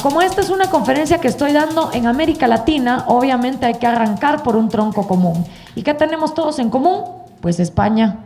Como esta es una conferencia que estoy dando en América Latina, obviamente hay que arrancar por un tronco común. ¿Y qué tenemos todos en común? Pues España.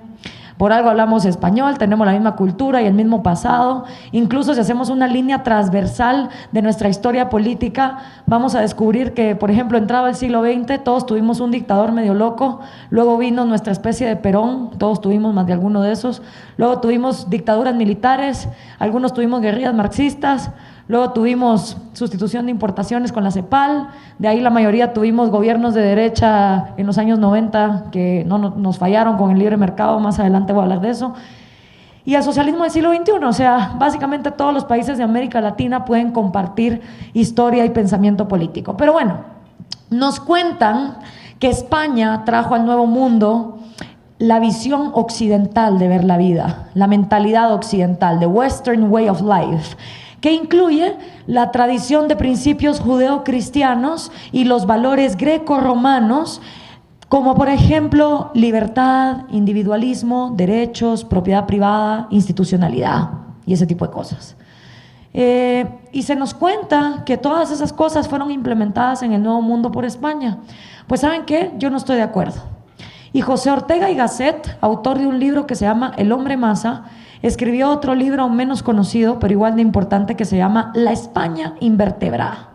Por algo hablamos español, tenemos la misma cultura y el mismo pasado. Incluso si hacemos una línea transversal de nuestra historia política, vamos a descubrir que, por ejemplo, entrado el siglo XX, todos tuvimos un dictador medio loco, luego vino nuestra especie de Perón, todos tuvimos más de alguno de esos, luego tuvimos dictaduras militares, algunos tuvimos guerrillas marxistas, luego tuvimos sustitución de importaciones con la CEPAL, de ahí la mayoría tuvimos gobiernos de derecha en los años 90 que nos fallaron con el libre mercado, más adelante voy a hablar de eso. Y el socialismo del siglo XXI, o sea, básicamente todos los países de América Latina pueden compartir historia y pensamiento político. Pero bueno, nos cuentan que España trajo al Nuevo Mundo la visión occidental de ver la vida, la mentalidad occidental, the Western Way of Life, que incluye la tradición de principios judeocristianos y los valores greco-romanos, como por ejemplo libertad, individualismo, derechos, propiedad privada, institucionalidad y ese tipo de cosas. Y se nos cuenta que todas esas cosas fueron implementadas en el Nuevo Mundo por España. Pues ¿saben qué? Yo no estoy de acuerdo. Y José Ortega y Gasset, autor de un libro que se llama El hombre masa, escribió otro libro menos conocido, pero igual de importante, que se llama La España invertebrada.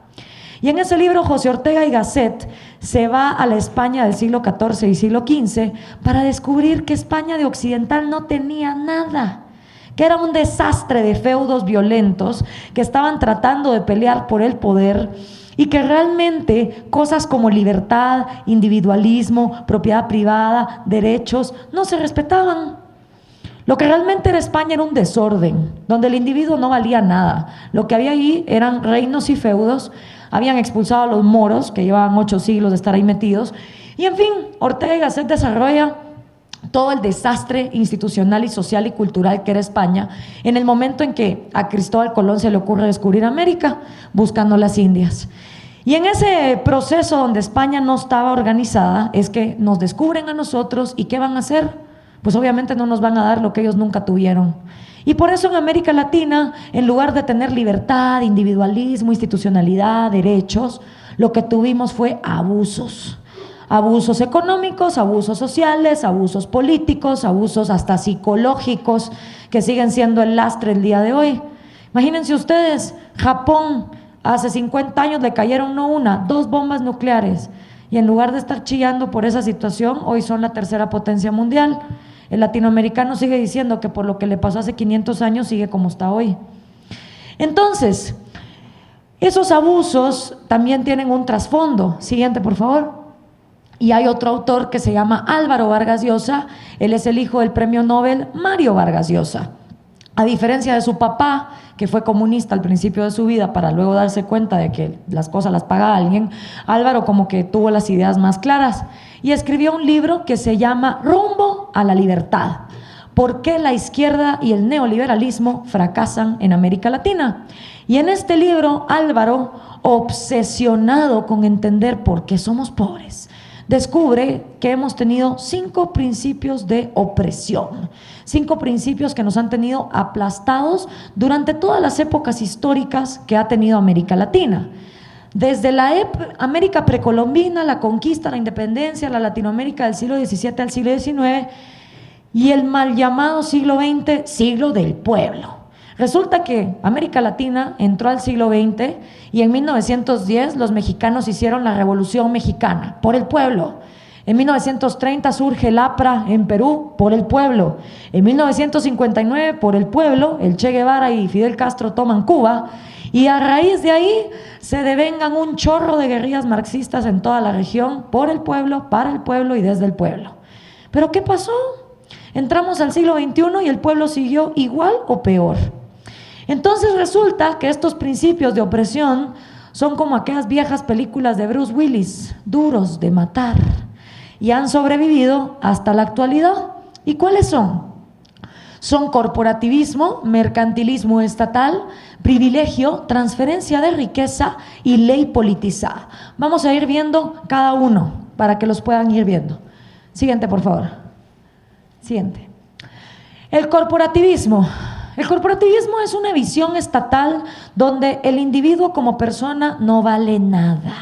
Y en ese libro José Ortega y Gasset se va a la España del siglo XIV y siglo XV para descubrir que España de occidental no tenía nada, que era un desastre de feudos violentos que estaban tratando de pelear por el poder y que realmente cosas como libertad, individualismo, propiedad privada, derechos, no se respetaban. Lo que realmente era España era un desorden, donde el individuo no valía nada. Lo que había ahí eran reinos y feudos, habían expulsado a los moros, que llevaban 8 siglos de estar ahí metidos, y en fin, Ortega y Gasset desarrolla todo el desastre institucional y social y cultural que era España en el momento en que a Cristóbal Colón se le ocurre descubrir América, buscando las Indias. Y en ese proceso donde España no estaba organizada, es que nos descubren a nosotros, ¿y qué van a hacer? Pues obviamente no nos van a dar lo que ellos nunca tuvieron. Y por eso en América Latina, en lugar de tener libertad, individualismo, institucionalidad, derechos, lo que tuvimos fue abusos. Abusos económicos, abusos sociales, abusos políticos, abusos hasta psicológicos, que siguen siendo el lastre el día de hoy. Imagínense ustedes, Japón, hace 50 años le cayeron no una, 2 bombas nucleares. Y en lugar de estar chillando por esa situación, hoy son la tercera potencia mundial. El latinoamericano sigue diciendo que por lo que le pasó hace 500 años sigue como está hoy. Entonces, esos abusos también tienen un trasfondo. Siguiente, por favor. Y hay otro autor que se llama Álvaro Vargas Llosa. Él es el hijo del premio Nobel Mario Vargas Llosa. A diferencia de su papá, que fue comunista al principio de su vida para luego darse cuenta de que las cosas las paga alguien, Álvaro como que tuvo las ideas más claras y escribió un libro que se llama Rumbo a la Libertad. ¿Por qué la izquierda y el neoliberalismo fracasan en América Latina? Y en este libro, Álvaro, obsesionado con entender por qué somos pobres, descubre que hemos tenido 5 principios de opresión, 5 principios que nos han tenido aplastados durante todas las épocas históricas que ha tenido América Latina. Desde la América precolombina, la conquista, la independencia, la Latinoamérica del siglo XVII al siglo XIX y el mal llamado siglo XX, siglo del pueblo. Resulta que América Latina entró al siglo XX y en 1910 los mexicanos hicieron la Revolución Mexicana por el pueblo. En 1930 surge el APRA en Perú por el pueblo. En 1959 por el pueblo, el Che Guevara y Fidel Castro toman Cuba y a raíz de ahí se devengan un chorro de guerrillas marxistas en toda la región por el pueblo, para el pueblo y desde el pueblo. ¿Pero qué pasó? Entramos al siglo XXI y el pueblo siguió igual o peor. Entonces resulta que estos principios de opresión son como aquellas viejas películas de Bruce Willis, duros de matar, y han sobrevivido hasta la actualidad. ¿Y cuáles son? Son corporativismo, mercantilismo estatal, privilegio, transferencia de riqueza y ley politizada. Vamos a ir viendo cada uno para que los puedan ir viendo. Siguiente, por favor. Siguiente. El corporativismo. El corporativismo es una visión estatal donde el individuo como persona no vale nada.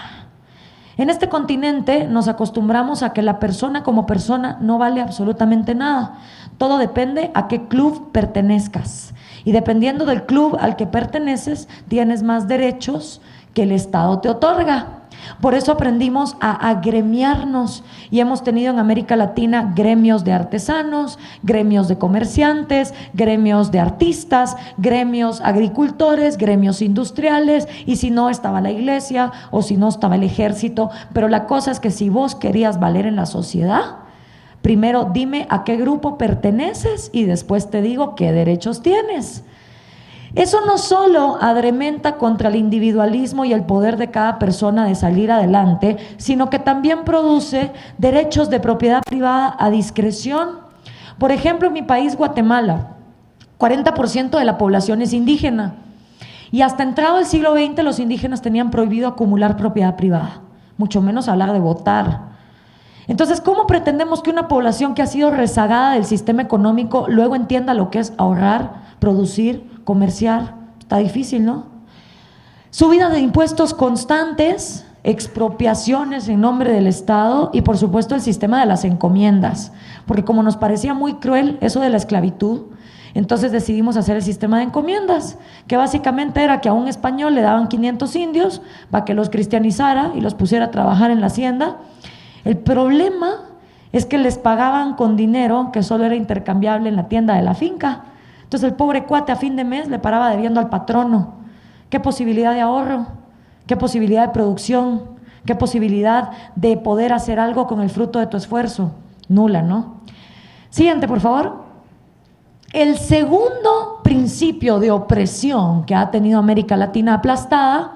En este continente nos acostumbramos a que la persona como persona no vale absolutamente nada. Todo depende a qué club pertenezcas. Y dependiendo del club al que perteneces, tienes más derechos que el Estado te otorga. Por eso aprendimos a agremiarnos y hemos tenido en América Latina gremios de artesanos, gremios de comerciantes, gremios de artistas, gremios agricultores, gremios industriales, y si no estaba la iglesia o si no estaba el ejército. Pero la cosa es que si vos querías valer en la sociedad, primero dime a qué grupo perteneces y después te digo qué derechos tienes. Eso no solo adrementa contra el individualismo y el poder de cada persona de salir adelante, sino que también produce derechos de propiedad privada a discreción. Por ejemplo, en mi país, Guatemala, 40% de la población es indígena y hasta entrado el siglo XX los indígenas tenían prohibido acumular propiedad privada, mucho menos hablar de votar. Entonces, ¿cómo pretendemos que una población que ha sido rezagada del sistema económico luego entienda lo que es ahorrar, producir, comerciar? Está difícil, ¿no? Subida de impuestos constantes, expropiaciones en nombre del Estado y por supuesto el sistema de las encomiendas, porque como nos parecía muy cruel eso de la esclavitud, entonces decidimos hacer el sistema de encomiendas, que básicamente era que a un español le daban 500 indios para que los cristianizara y los pusiera a trabajar en la hacienda. El problema es que les pagaban con dinero que solo era intercambiable en la tienda de la finca. Entonces el pobre cuate a fin de mes le paraba debiendo al patrono. ¿Qué posibilidad de ahorro? ¿Qué posibilidad de producción? ¿Qué posibilidad de poder hacer algo con el fruto de tu esfuerzo? Nula, ¿no? Siguiente, por favor. El segundo principio de opresión que ha tenido América Latina aplastada.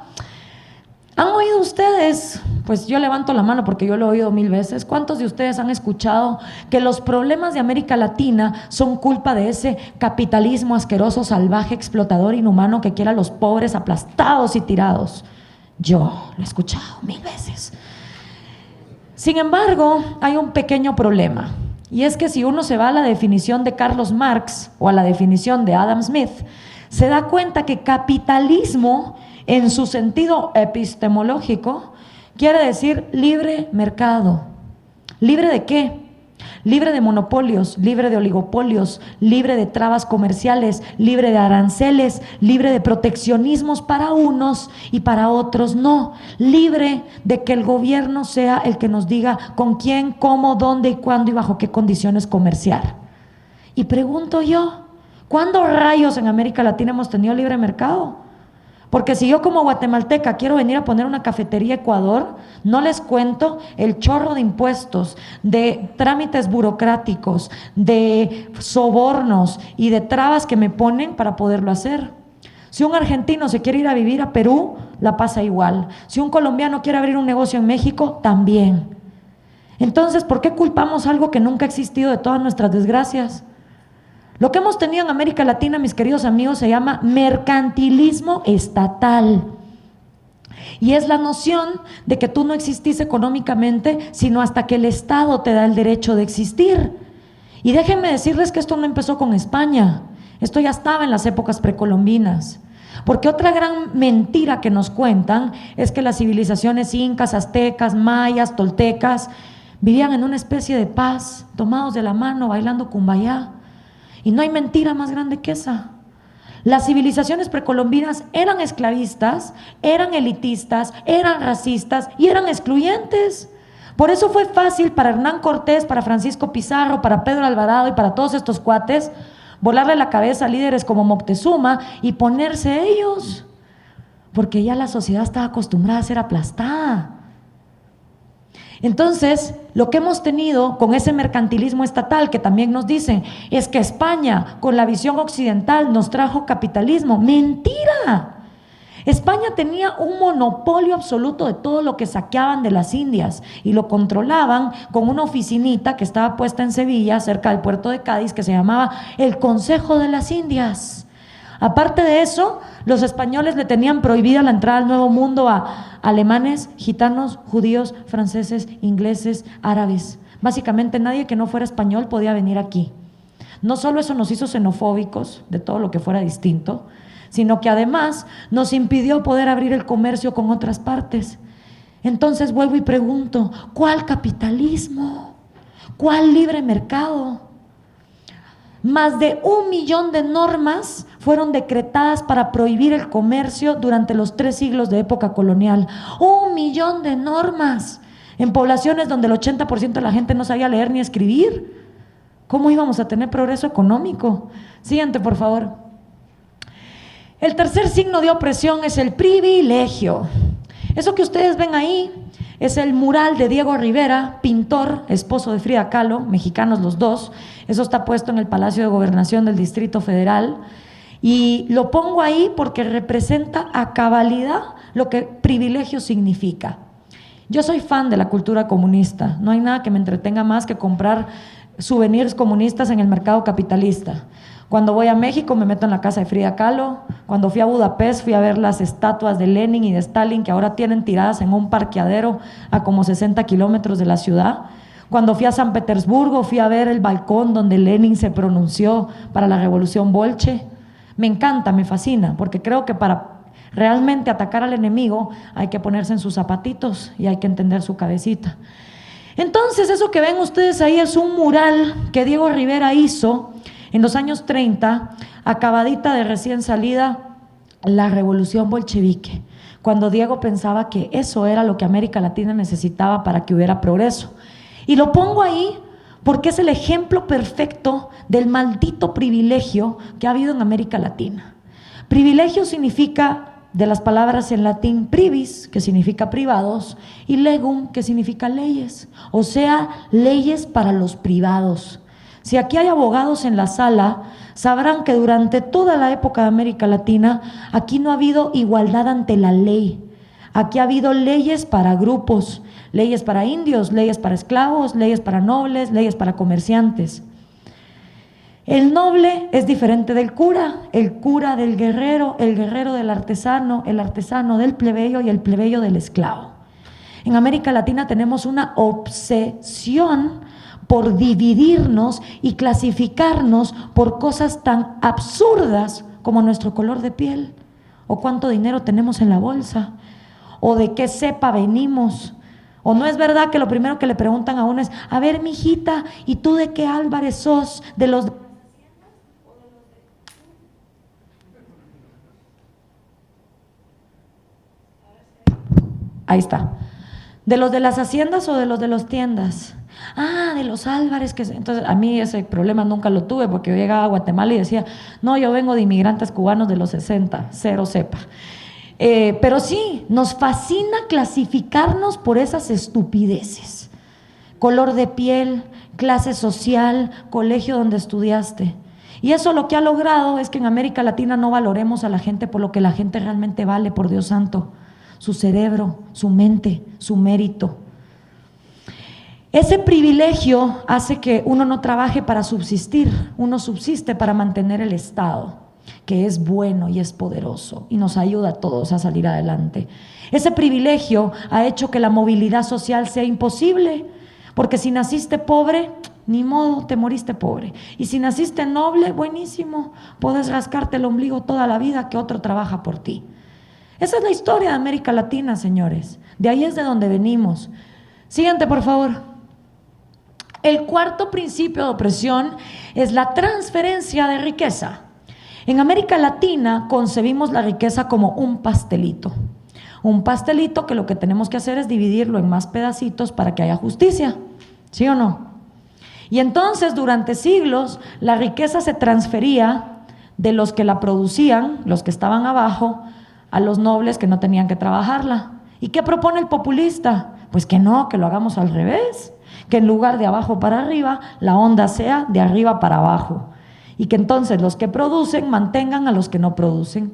¿Han oído ustedes? Pues yo levanto la mano porque yo lo he oído 1000 veces. ¿Cuántos de ustedes han escuchado que los problemas de América Latina son culpa de ese capitalismo asqueroso, salvaje, explotador, inhumano que quiere a los pobres aplastados y tirados? Yo lo he escuchado 1000 veces. Sin embargo, hay un pequeño problema. Y es que si uno se va a la definición de Carlos Marx o a la definición de Adam Smith, se da cuenta que capitalismo en su sentido epistemológico quiere decir libre mercado. ¿Libre de qué? Libre de monopolios, libre de oligopolios, libre de trabas comerciales, libre de aranceles, libre de proteccionismos para unos y para otros no. Libre de que el gobierno sea el que nos diga con quién, cómo, dónde y cuándo y bajo qué condiciones comerciar. Y pregunto yo, ¿cuándo rayos en América Latina hemos tenido libre mercado? Porque si yo como guatemalteca quiero venir a poner una cafetería a Ecuador, no les cuento el chorro de impuestos, de trámites burocráticos, de sobornos y de trabas que me ponen para poderlo hacer. Si un argentino se quiere ir a vivir a Perú, la pasa igual. Si un colombiano quiere abrir un negocio en México, también. Entonces, ¿por qué culpamos algo que nunca ha existido de todas nuestras desgracias? Lo que hemos tenido en América Latina, mis queridos amigos, se llama mercantilismo estatal. Y es la noción de que tú no existís económicamente, sino hasta que el Estado te da el derecho de existir. Y déjenme decirles que esto no empezó con España. Esto ya estaba en las épocas precolombinas. Porque otra gran mentira que nos cuentan es que las civilizaciones incas, aztecas, mayas, toltecas vivían en una especie de paz, tomados de la mano, bailando cumbayá. Y no hay mentira más grande que esa. Las civilizaciones precolombinas eran esclavistas, eran elitistas, eran racistas y eran excluyentes. Por eso fue fácil para Hernán Cortés, para Francisco Pizarro, para Pedro Alvarado y para todos estos cuates volarle la cabeza a líderes como Moctezuma y ponerse ellos, porque ya la sociedad estaba acostumbrada a ser aplastada. Entonces, lo que hemos tenido con ese mercantilismo estatal que también nos dicen es que España, con la visión occidental, nos trajo capitalismo. ¡Mentira! España tenía un monopolio absoluto de todo lo que saqueaban de las Indias y lo controlaban con una oficinita que estaba puesta en Sevilla, cerca del puerto de Cádiz, que se llamaba el Consejo de las Indias. Aparte de eso, los españoles le tenían prohibida la entrada al Nuevo Mundo a alemanes, gitanos, judíos, franceses, ingleses, árabes. Básicamente nadie que no fuera español podía venir aquí. No solo eso nos hizo xenofóbicos de todo lo que fuera distinto, sino que además nos impidió poder abrir el comercio con otras partes. Entonces vuelvo y pregunto, ¿cuál capitalismo? ¿Cuál libre mercado? Más de 1 millón de normas fueron decretadas para prohibir el comercio durante los 3 siglos de época colonial. 1 millón de normas en poblaciones donde el 80% de la gente no sabía leer ni escribir. ¿Cómo íbamos a tener progreso económico? Siguiente, por favor. El tercer signo de opresión es el privilegio. Eso que ustedes ven ahí es el mural de Diego Rivera, pintor, esposo de Frida Kahlo, mexicanos los dos. Eso está puesto en el Palacio de Gobernación del Distrito Federal. Y lo pongo ahí porque representa a cabalidad lo que privilegio significa. Yo soy fan de la cultura comunista. No hay nada que me entretenga más que comprar souvenirs comunistas en el mercado capitalista. Cuando voy a México me meto en la casa de Frida Kahlo. Cuando fui a Budapest fui a ver las estatuas de Lenin y de Stalin que ahora tienen tiradas en un parqueadero a como 60 kilómetros de la ciudad. Cuando fui a San Petersburgo fui a ver el balcón donde Lenin se pronunció para la revolución bolche. Me encanta, me fascina, porque creo que para realmente atacar al enemigo hay que ponerse en sus zapatitos y hay que entender su cabecita. Entonces eso que ven ustedes ahí es un mural que Diego Rivera hizo en los años 30, acabadita de recién salida la revolución bolchevique, cuando Diego pensaba que eso era lo que América Latina necesitaba para que hubiera progreso. Y lo pongo ahí porque es el ejemplo perfecto del maldito privilegio que ha habido en América Latina. Privilegio significa, de las palabras en latín, privis, que significa privados, y legum, que significa leyes, o sea, leyes para los privados. Si aquí hay abogados en la sala, sabrán que durante toda la época de América Latina, aquí no ha habido igualdad ante la ley. Aquí ha habido leyes para grupos, leyes para indios, leyes para esclavos, leyes para nobles, leyes para comerciantes. El noble es diferente del cura, el cura del guerrero, el guerrero del artesano, el artesano del plebeyo y el plebeyo del esclavo. En América Latina tenemos una obsesión por dividirnos y clasificarnos por cosas tan absurdas como nuestro color de piel, o cuánto dinero tenemos en la bolsa, o de qué cepa venimos. O no es verdad que lo primero que le preguntan a uno es: a ver, mijita, ¿y tú de qué Álvarez sos? ¿De los de... Ahí está. ¿De los de las haciendas o de los de las tiendas? Ah, de los Álvarez. Entonces a mí ese problema nunca lo tuve, porque yo llegaba a Guatemala y decía: no, yo vengo de inmigrantes cubanos de los 60, cero cepa. Pero sí, nos fascina clasificarnos por esas estupideces. Color de piel, clase social, colegio donde estudiaste. Y eso lo que ha logrado es que en América Latina no valoremos a la gente por lo que la gente realmente vale, por Dios santo: su cerebro, su mente, su mérito. Ese privilegio hace que uno no trabaje para subsistir, uno subsiste para mantener el Estado, que es bueno y es poderoso y nos ayuda a todos a salir adelante. Ese privilegio ha hecho que la movilidad social sea imposible, porque si naciste pobre, ni modo, te moriste pobre. Y si naciste noble, buenísimo, puedes rascarte el ombligo toda la vida que otro trabaja por ti. Esa es la historia de América Latina, señores. De ahí es de donde venimos. Siguiente, por favor. El cuarto principio de opresión es la transferencia de riqueza. En América Latina concebimos la riqueza como un pastelito. Un pastelito que lo que tenemos que hacer es dividirlo en más pedacitos para que haya justicia. ¿Sí o no? Y entonces durante siglos la riqueza se transfería de los que la producían, los que estaban abajo, a los nobles que no tenían que trabajarla. ¿Y qué propone el populista? Pues que no, que lo hagamos al revés, que en lugar de abajo para arriba, la onda sea de arriba para abajo, y que entonces los que producen mantengan a los que no producen.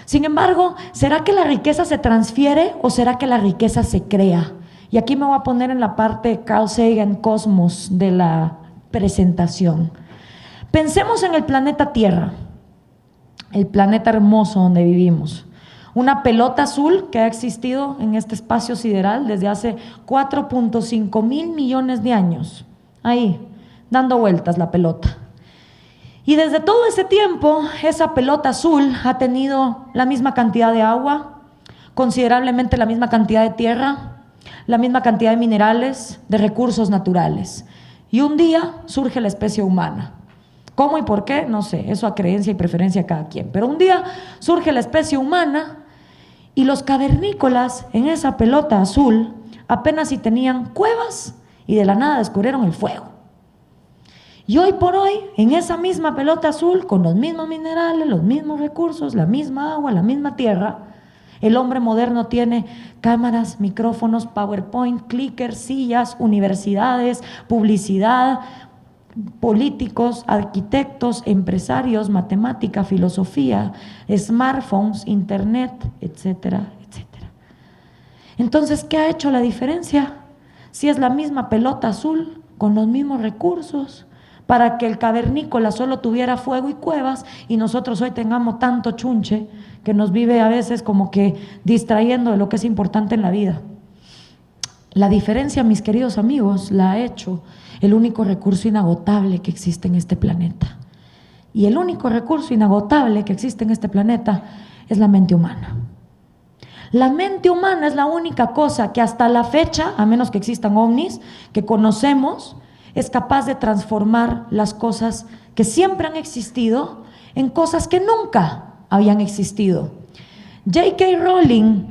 Sin embargo, ¿será que la riqueza se transfiere o será que la riqueza se crea? Y aquí me voy a poner en la parte Carl Sagan Cosmos de la presentación. Pensemos en el planeta Tierra, el planeta hermoso donde vivimos. Una pelota azul que ha existido en este espacio sideral desde hace 4.5 mil millones de años. Ahí, dando vueltas la pelota. Y desde todo ese tiempo, esa pelota azul ha tenido la misma cantidad de agua, considerablemente la misma cantidad de tierra, la misma cantidad de minerales, de recursos naturales. Y un día surge la especie humana. ¿Cómo y por qué? No sé, eso a creencia y preferencia de cada quien. Pero un día surge la especie humana y los cavernícolas en esa pelota azul apenas si tenían cuevas y de la nada descubrieron el fuego. Y hoy por hoy, en esa misma pelota azul, con los mismos minerales, los mismos recursos, la misma agua, la misma tierra, el hombre moderno tiene cámaras, micrófonos, PowerPoint, clickers, sillas, universidades, publicidad, políticos, arquitectos, empresarios, matemática, filosofía, smartphones, internet, etcétera, etcétera. Entonces, ¿qué ha hecho la diferencia? Si es la misma pelota azul, con los mismos recursos, para que el cavernícola solo tuviera fuego y cuevas y nosotros hoy tengamos tanto chunche que nos vive a veces como que distrayendo de lo que es importante en la vida. La diferencia, mis queridos amigos, la ha hecho el único recurso inagotable que existe en este planeta. Y el único recurso inagotable que existe en este planeta es la mente humana. La mente humana es la única cosa que hasta la fecha, a menos que existan ovnis, que conocemos, es capaz de transformar las cosas que siempre han existido en cosas que nunca habían existido. J.K. Rowling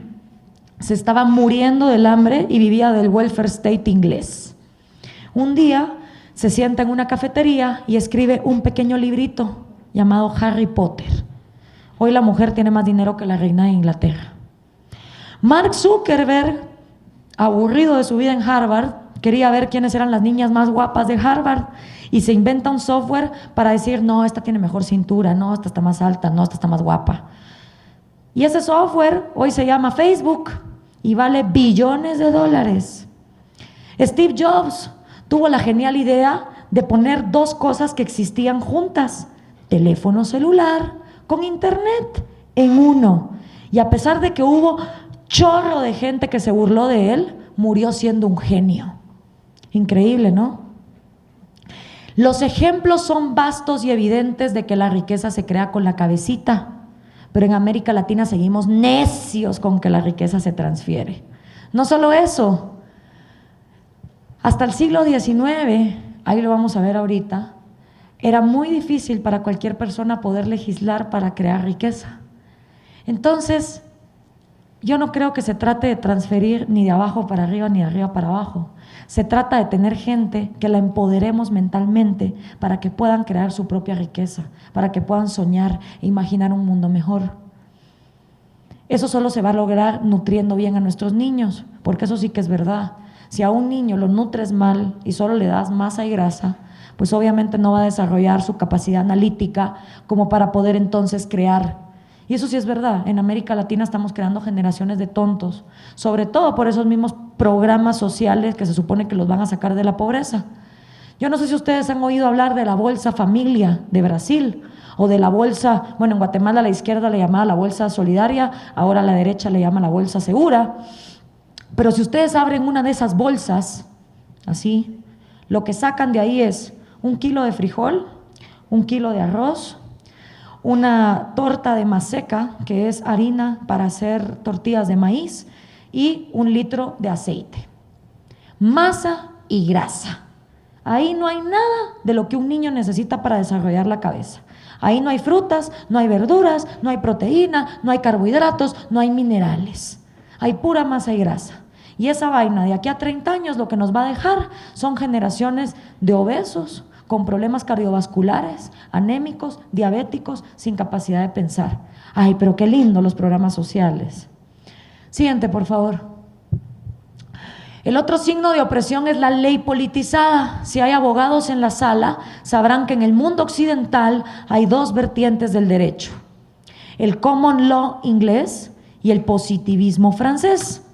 se estaba muriendo del hambre y vivía del welfare state inglés. Un día se sienta en una cafetería y escribe un pequeño librito llamado Harry Potter. Hoy la mujer tiene más dinero que la reina de Inglaterra. Mark Zuckerberg, aburrido de su vida en Harvard, quería ver quiénes eran las niñas más guapas de Harvard y se inventa un software para decir, no, esta tiene mejor cintura, no, esta está más alta, no, esta está más guapa. Y ese software hoy se llama Facebook y vale billones de dólares. Steve Jobs tuvo la genial idea de poner dos cosas que existían juntas, teléfono celular con internet en uno. Y a pesar de que hubo chorro de gente que se burló de él, murió siendo un genio. Increíble, ¿no? Los ejemplos son vastos y evidentes de que la riqueza se crea con la cabecita, pero en América Latina seguimos necios con que la riqueza se transfiere. No solo eso, hasta el siglo XIX, ahí lo vamos a ver ahorita, era muy difícil para cualquier persona poder legislar para crear riqueza. Entonces, yo no creo que se trate de transferir ni de abajo para arriba ni de arriba para abajo. Se trata de tener gente que la empoderemos mentalmente para que puedan crear su propia riqueza, para que puedan soñar e imaginar un mundo mejor. Eso solo se va a lograr nutriendo bien a nuestros niños, porque eso sí que es verdad. Si a un niño lo nutres mal y solo le das masa y grasa, pues obviamente no va a desarrollar su capacidad analítica como para poder entonces crear. Y eso sí es verdad, en América Latina estamos creando generaciones de tontos, sobre todo por esos mismos programas sociales que se supone que los van a sacar de la pobreza. Yo no sé si ustedes han oído hablar de la Bolsa Familia de Brasil o de la bolsa, bueno, en Guatemala a la izquierda le llamaba la bolsa solidaria, ahora a la derecha le llama la bolsa segura. Pero si ustedes abren una de esas bolsas, así, lo que sacan de ahí es 1 kilo de frijol, 1 kilo de arroz, una torta de maseca, que es harina para hacer tortillas de maíz, y 1 litro de aceite. Masa y grasa. Ahí no hay nada de lo que un niño necesita para desarrollar la cabeza. Ahí no hay frutas, no hay verduras, no hay proteína, no hay carbohidratos, no hay minerales. Hay pura masa y grasa. Y esa vaina de aquí a 30 años lo que nos va a dejar son generaciones de obesos, con problemas cardiovasculares, anémicos, diabéticos, sin capacidad de pensar. Ay, pero qué lindo los programas sociales. Siguiente, por favor. El otro signo de opresión es la ley politizada. Si hay abogados en la sala, sabrán que en el mundo occidental hay dos vertientes del derecho: el common law inglés y el positivismo francés.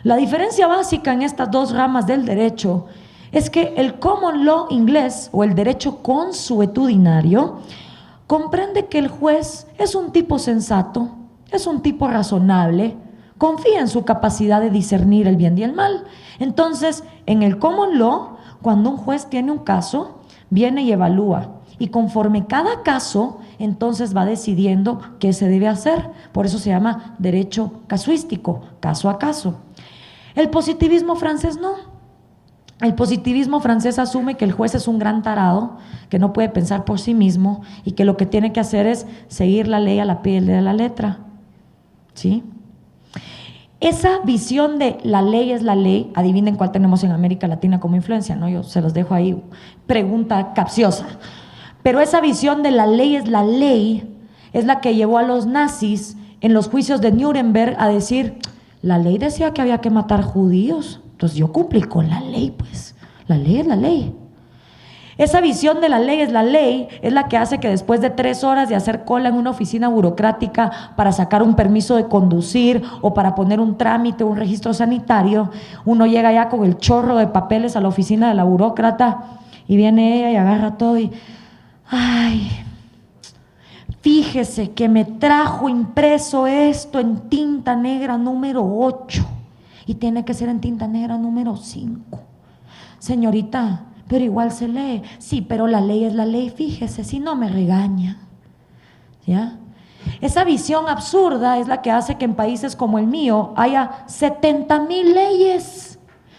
La diferencia básica en estas dos ramas del derecho es que el common law inglés, o el derecho consuetudinario, comprende que el juez es un tipo sensato, es un tipo razonable, confía en su capacidad de discernir el bien y el mal. Entonces, en el common law, cuando un juez tiene un caso, viene y evalúa. y conforme cada caso, entonces va decidiendo qué se debe hacer. Por eso se llama derecho casuístico, caso a caso. El positivismo francés no. El positivismo francés asume que el juez es un gran tarado, que no puede pensar por sí mismo y que lo que tiene que hacer es seguir la ley a la pie de la letra. ¿Sí? Esa visión de la ley es la ley, adivinen cuál tenemos en América Latina como influencia, ¿no? Yo se los dejo ahí, pregunta capciosa. Pero esa visión de la ley es la que llevó a los nazis en los juicios de Nuremberg a decir, la ley decía que había que matar judíos, entonces yo cumplí con la ley, pues, la ley es la ley. Esa visión de la ley es la que hace que después de 3 horas de hacer cola en una oficina burocrática para sacar un permiso de conducir o para poner un trámite, un registro sanitario, uno llega ya con el chorro de papeles a la oficina de la burócrata y viene ella y agarra todo y, ay, fíjese que me trajo impreso esto en tinta negra número 8 y tiene que ser en tinta negra número 5. Señorita, pero igual se lee. Sí, pero la ley es la ley, fíjese, si no me regaña. ¿Ya? Esa visión absurda es la que hace que en países como el mío haya 70,000 leyes.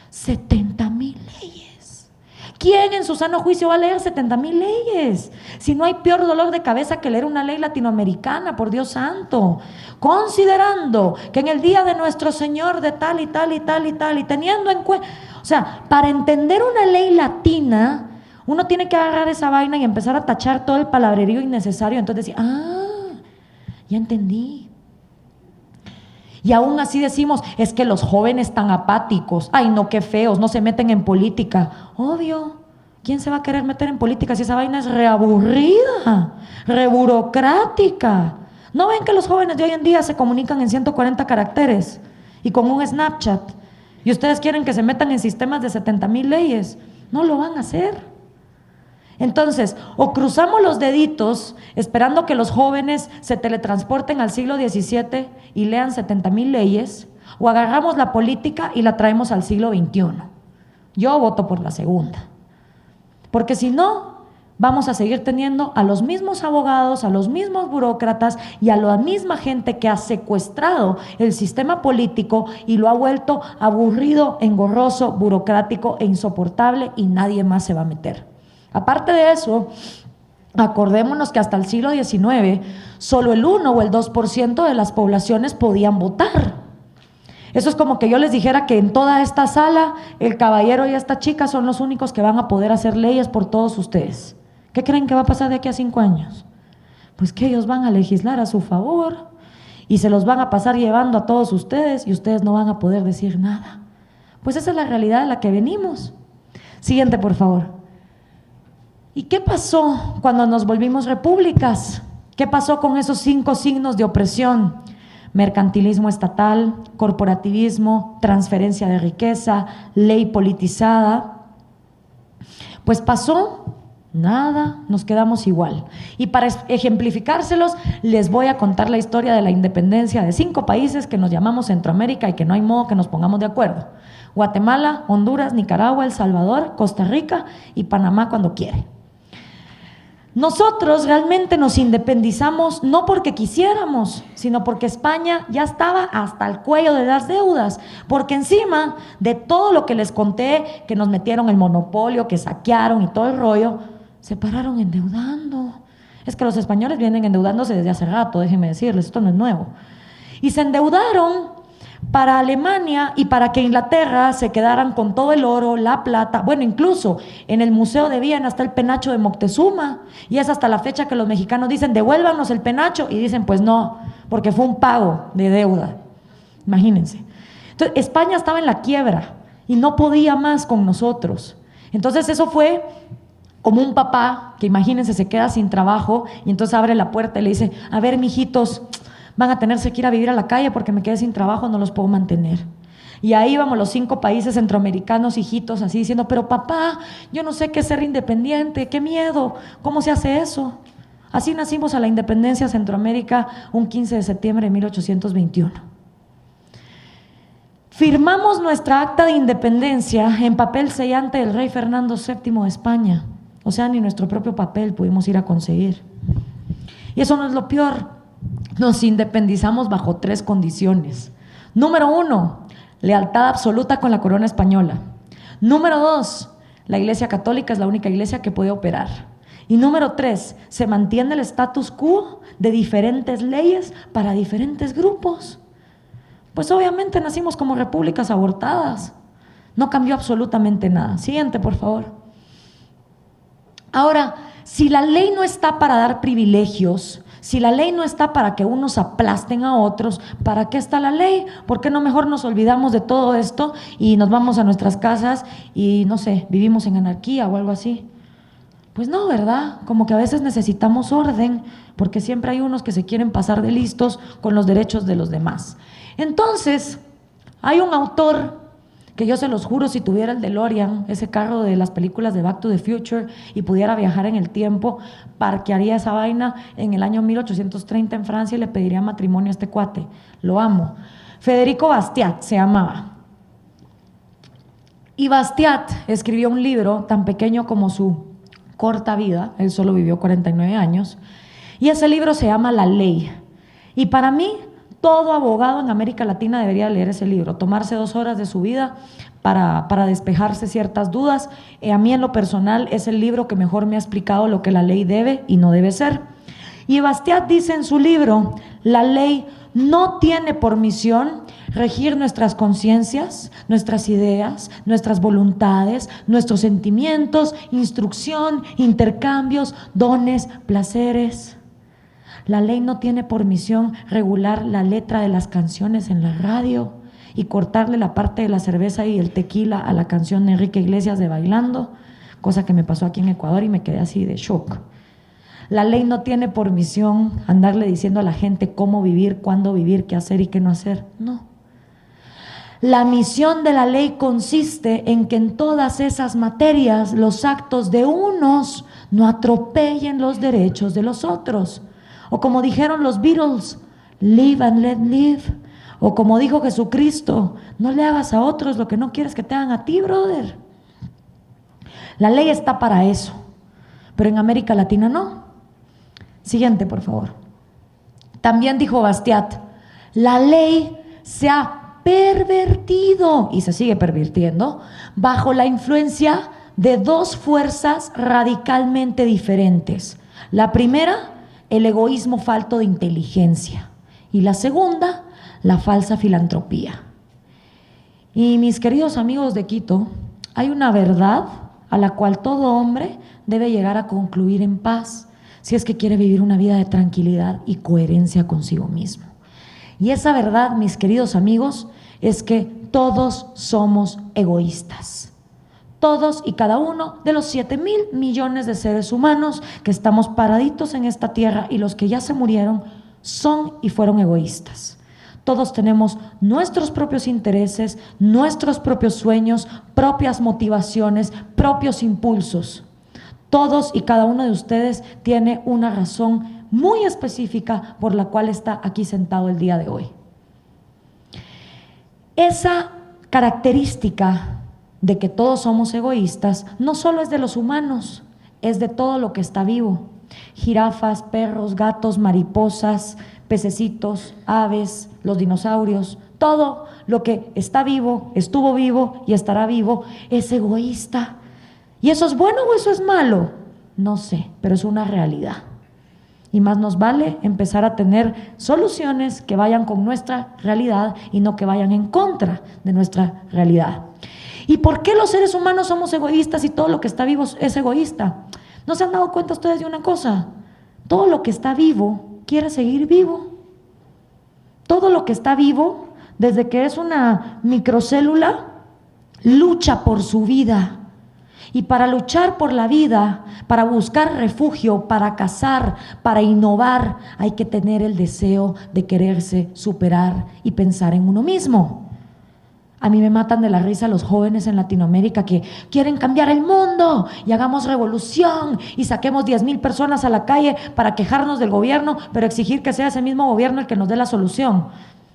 70,000 leyes. ¿Quién en su sano juicio va a leer 70,000 leyes? Si no hay peor dolor de cabeza que leer una ley latinoamericana, por Dios santo. Considerando que en el día de nuestro Señor de tal y tal y tal y tal, y teniendo en cuenta, o sea, para entender una ley latina, uno tiene que agarrar esa vaina y empezar a tachar todo el palabrerío innecesario. Entonces decir, ya entendí. Y aún así decimos, es que los jóvenes tan apáticos, ay no, qué feos, no se meten en política. Obvio, ¿quién se va a querer meter en política si esa vaina es reaburrida, reburocrática? ¿No ven que los jóvenes de hoy en día se comunican en 140 caracteres y con un Snapchat? Y ustedes quieren que se metan en sistemas de 70,000 leyes. No lo van a hacer. Entonces, o cruzamos los deditos esperando que los jóvenes se teletransporten al siglo XVII y lean 70,000 leyes, o agarramos la política y la traemos al siglo XXI. Yo voto por la segunda. Porque si no, vamos a seguir teniendo a los mismos abogados, a los mismos burócratas y a la misma gente que ha secuestrado el sistema político y lo ha vuelto aburrido, engorroso, burocrático e insoportable, y nadie más se va a meter. Aparte de eso, acordémonos que hasta el siglo XIX solo el 1 o el 2% de las poblaciones podían votar. Eso es como que yo les dijera que en toda esta sala el caballero y esta chica son los únicos que van a poder hacer leyes por todos ustedes. ¿Qué creen que va a pasar de aquí a 5 años? Pues que ellos van a legislar a su favor y se los van a pasar llevando a todos ustedes y ustedes no van a poder decir nada. Pues esa es la realidad de la que venimos. Siguiente, por favor. ¿Y qué pasó cuando nos volvimos repúblicas? ¿Qué pasó con esos 5 signos de opresión? Mercantilismo estatal, corporativismo, transferencia de riqueza, ley politizada. Pues pasó nada, nos quedamos igual. Y para ejemplificárselos, les voy a contar la historia de la independencia de 5 países que nos llamamos Centroamérica y que no hay modo que nos pongamos de acuerdo. Guatemala, Honduras, Nicaragua, El Salvador, Costa Rica y Panamá cuando quiere. Nosotros realmente nos independizamos no porque quisiéramos, sino porque España ya estaba hasta el cuello de las deudas, porque encima de todo lo que les conté, que nos metieron el monopolio, que saquearon y todo el rollo, se pararon endeudando. Es que los españoles vienen endeudándose desde hace rato, déjenme decirles, esto no es nuevo. Y se endeudaron para Alemania y para que Inglaterra se quedaran con todo el oro, la plata. Bueno, incluso en el Museo de Viena está el penacho de Moctezuma y es hasta la fecha que los mexicanos dicen devuélvanos el penacho y dicen pues no, porque fue un pago de deuda. Imagínense. Entonces España estaba en la quiebra y no podía más con nosotros. Entonces eso fue como un papá que, imagínense, se queda sin trabajo y entonces abre la puerta y le dice, a ver, mijitos, van a tenerse que ir a vivir a la calle porque me quedé sin trabajo, no los puedo mantener. Y ahí vamos los 5 países centroamericanos, hijitos, así diciendo, pero papá, yo no sé qué es ser independiente, qué miedo, ¿cómo se hace eso? Así nacimos a la independencia Centroamérica un 15 de septiembre de 1821. Firmamos nuestra acta de independencia en papel sellante del rey Fernando VII de España. O sea, ni nuestro propio papel pudimos ir a conseguir. Y eso no es lo peor. Nos independizamos bajo 3 condiciones. Número 1, lealtad absoluta con la corona española. Número 2, la Iglesia Católica es la única iglesia que puede operar. Y número 3, se mantiene el status quo de diferentes leyes para diferentes grupos. Pues obviamente nacimos como repúblicas abortadas. No cambió absolutamente nada. Siguiente, por favor. Ahora, si la ley no está para dar privilegios, si la ley no está para que unos aplasten a otros, ¿para qué está la ley? ¿Por qué no mejor nos olvidamos de todo esto y nos vamos a nuestras casas y, no sé, vivimos en anarquía o algo así? Pues no, ¿verdad? Como que a veces necesitamos orden, porque siempre hay unos que se quieren pasar de listos con los derechos de los demás. Entonces, hay un autor que yo se los juro, si tuviera el DeLorean, ese carro de las películas de Back to the Future, y pudiera viajar en el tiempo, parquearía esa vaina en el año 1830 en Francia y le pediría matrimonio a este cuate. Lo amo. Federico Bastiat se llamaba. Y Bastiat escribió un libro tan pequeño como su corta vida, él solo vivió 49 años, y ese libro se llama La Ley. Y para mí, todo abogado en América Latina debería leer ese libro, tomarse 2 horas de su vida para despejarse ciertas dudas. A mí en lo personal es el libro que mejor me ha explicado lo que la ley debe y no debe ser. Y Bastiat dice en su libro, la ley no tiene por misión regir nuestras conciencias, nuestras ideas, nuestras voluntades, nuestros sentimientos, instrucción, intercambios, dones, placeres. La ley no tiene por misión regular la letra de las canciones en la radio y cortarle la parte de la cerveza y el tequila a la canción de Enrique Iglesias de Bailando, cosa que me pasó aquí en Ecuador y me quedé así de shock. La ley no tiene por misión andarle diciendo a la gente cómo vivir, cuándo vivir, qué hacer y qué no hacer. No. La misión de la ley consiste en que en todas esas materias los actos de unos no atropellen los derechos de los otros. O como dijeron los Beatles, live and let live. O como dijo Jesucristo, no le hagas a otros lo que no quieres que te hagan a ti, brother. La ley está para eso, pero en América Latina no. Siguiente, por favor. También dijo Bastiat, la ley se ha pervertido y se sigue pervirtiendo bajo la influencia de 2 fuerzas radicalmente diferentes. La primera, el egoísmo falto de inteligencia, y la segunda, la falsa filantropía. Y mis queridos amigos de Quito, hay una verdad a la cual todo hombre debe llegar a concluir en paz si es que quiere vivir una vida de tranquilidad y coherencia consigo mismo. Y esa verdad, mis queridos amigos, es que todos somos egoístas. Todos y cada uno de los 7,000 millones de seres humanos que estamos paraditos en esta tierra y los que ya se murieron son y fueron egoístas. Todos tenemos nuestros propios intereses, nuestros propios sueños, propias motivaciones, propios impulsos. Todos y cada uno de ustedes tiene una razón muy específica por la cual está aquí sentado el día de hoy. Esa característica de que todos somos egoístas, no solo es de los humanos, es de todo lo que está vivo. Jirafas, perros, gatos, mariposas, pececitos, aves, los dinosaurios, todo lo que está vivo, estuvo vivo y estará vivo es egoísta. ¿Y eso es bueno o eso es malo? No sé, pero es una realidad. Y más nos vale empezar a tener soluciones que vayan con nuestra realidad y no que vayan en contra de nuestra realidad. ¿Y por qué los seres humanos somos egoístas y todo lo que está vivo es egoísta? ¿No se han dado cuenta ustedes de una cosa? Todo lo que está vivo quiere seguir vivo. Todo lo que está vivo, desde que es una microcélula, lucha por su vida. Y para luchar por la vida, para buscar refugio, para cazar, para innovar, hay que tener el deseo de quererse superar y pensar en uno mismo. A mí me matan de la risa los jóvenes en Latinoamérica que quieren cambiar el mundo y hagamos revolución y saquemos 10,000 personas a la calle para quejarnos del gobierno, pero exigir que sea ese mismo gobierno el que nos dé la solución.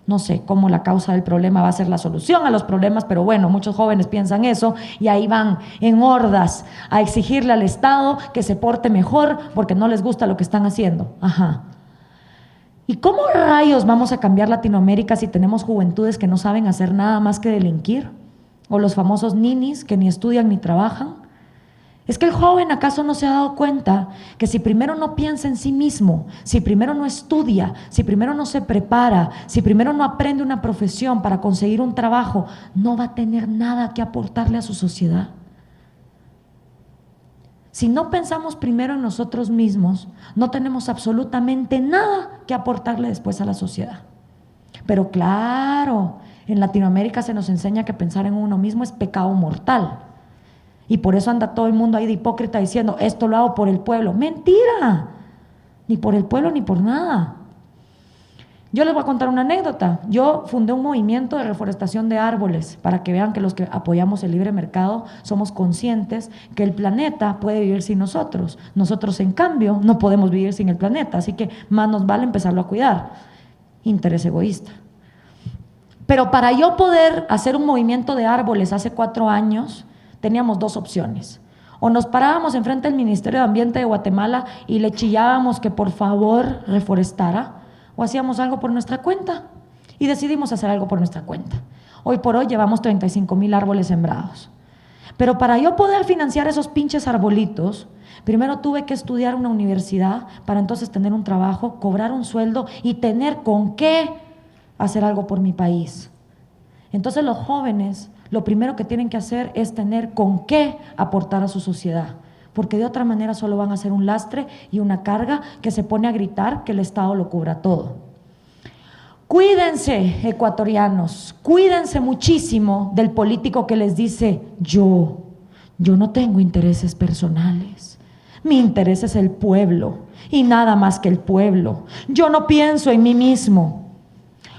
No sé cómo la causa del problema va a ser la solución a los problemas, pero bueno, muchos jóvenes piensan eso y ahí van en hordas a exigirle al Estado que se porte mejor porque no les gusta lo que están haciendo. Ajá. ¿Y cómo rayos vamos a cambiar Latinoamérica si tenemos juventudes que no saben hacer nada más que delinquir? O los famosos ninis que ni estudian ni trabajan. ¿Es que el joven acaso no se ha dado cuenta que si primero no piensa en sí mismo, si primero no estudia, si primero no se prepara, si primero no aprende una profesión para conseguir un trabajo, no va a tener nada que aportarle a su sociedad? Si no pensamos primero en nosotros mismos, no tenemos absolutamente nada que aportarle después a la sociedad. Pero claro, en Latinoamérica se nos enseña que pensar en uno mismo es pecado mortal. Y por eso anda todo el mundo ahí de hipócrita diciendo, esto lo hago por el pueblo. ¡Mentira! Ni por el pueblo ni por nada. Yo les voy a contar una anécdota. Yo fundé un movimiento de reforestación de árboles para que vean que los que apoyamos el libre mercado somos conscientes que el planeta puede vivir sin nosotros. Nosotros, en cambio, no podemos vivir sin el planeta, así que más nos vale empezarlo a cuidar. Interés egoísta. Pero para yo poder hacer un movimiento de árboles hace 4 años, teníamos 2 opciones. O nos parábamos enfrente del Ministerio de Ambiente de Guatemala y le chillábamos que por favor reforestara, o hacíamos algo por nuestra cuenta. Y decidimos hacer algo por nuestra cuenta. Hoy por hoy llevamos 35,000 árboles sembrados. Pero para yo poder financiar esos pinches arbolitos, primero tuve que estudiar una universidad para entonces tener un trabajo, cobrar un sueldo y tener con qué hacer algo por mi país. Entonces los jóvenes lo primero que tienen que hacer es tener con qué aportar a su sociedad, porque de otra manera solo van a ser un lastre y una carga que se pone a gritar que el Estado lo cubra todo. Cuídense, ecuatorianos, cuídense muchísimo del político que les dice yo no tengo intereses personales, mi interés es el pueblo y nada más que el pueblo, yo no pienso en mí mismo.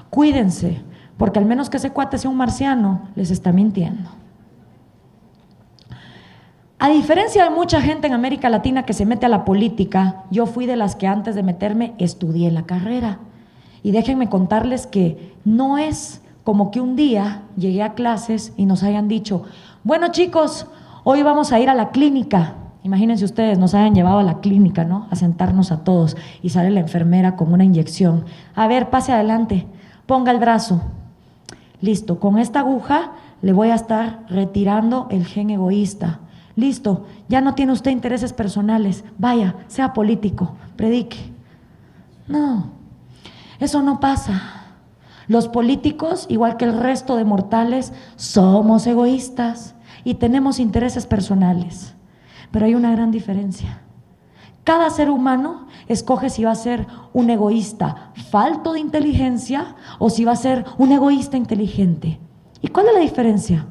Cuídense, porque al menos que ese cuate sea un marciano, les está mintiendo. A diferencia de mucha gente en América Latina que se mete a la política, yo fui de las que antes de meterme estudié la carrera. Y déjenme contarles que no es como que un día llegué a clases y nos hayan dicho, bueno chicos, hoy vamos a ir a la clínica. Imagínense ustedes, nos hayan llevado a la clínica, ¿no? A sentarnos a todos y sale la enfermera con una inyección. A ver, pase adelante, ponga el brazo. Listo, con esta aguja le voy a estar retirando el gen egoísta. Listo, ya no tiene usted intereses personales. Vaya, sea político, predique. No, eso no pasa. Los políticos, igual que el resto de mortales, somos egoístas y tenemos intereses personales. Pero hay una gran diferencia. Cada ser humano escoge si va a ser un egoísta falto de inteligencia o si va a ser un egoísta inteligente. ¿Y cuál es la diferencia?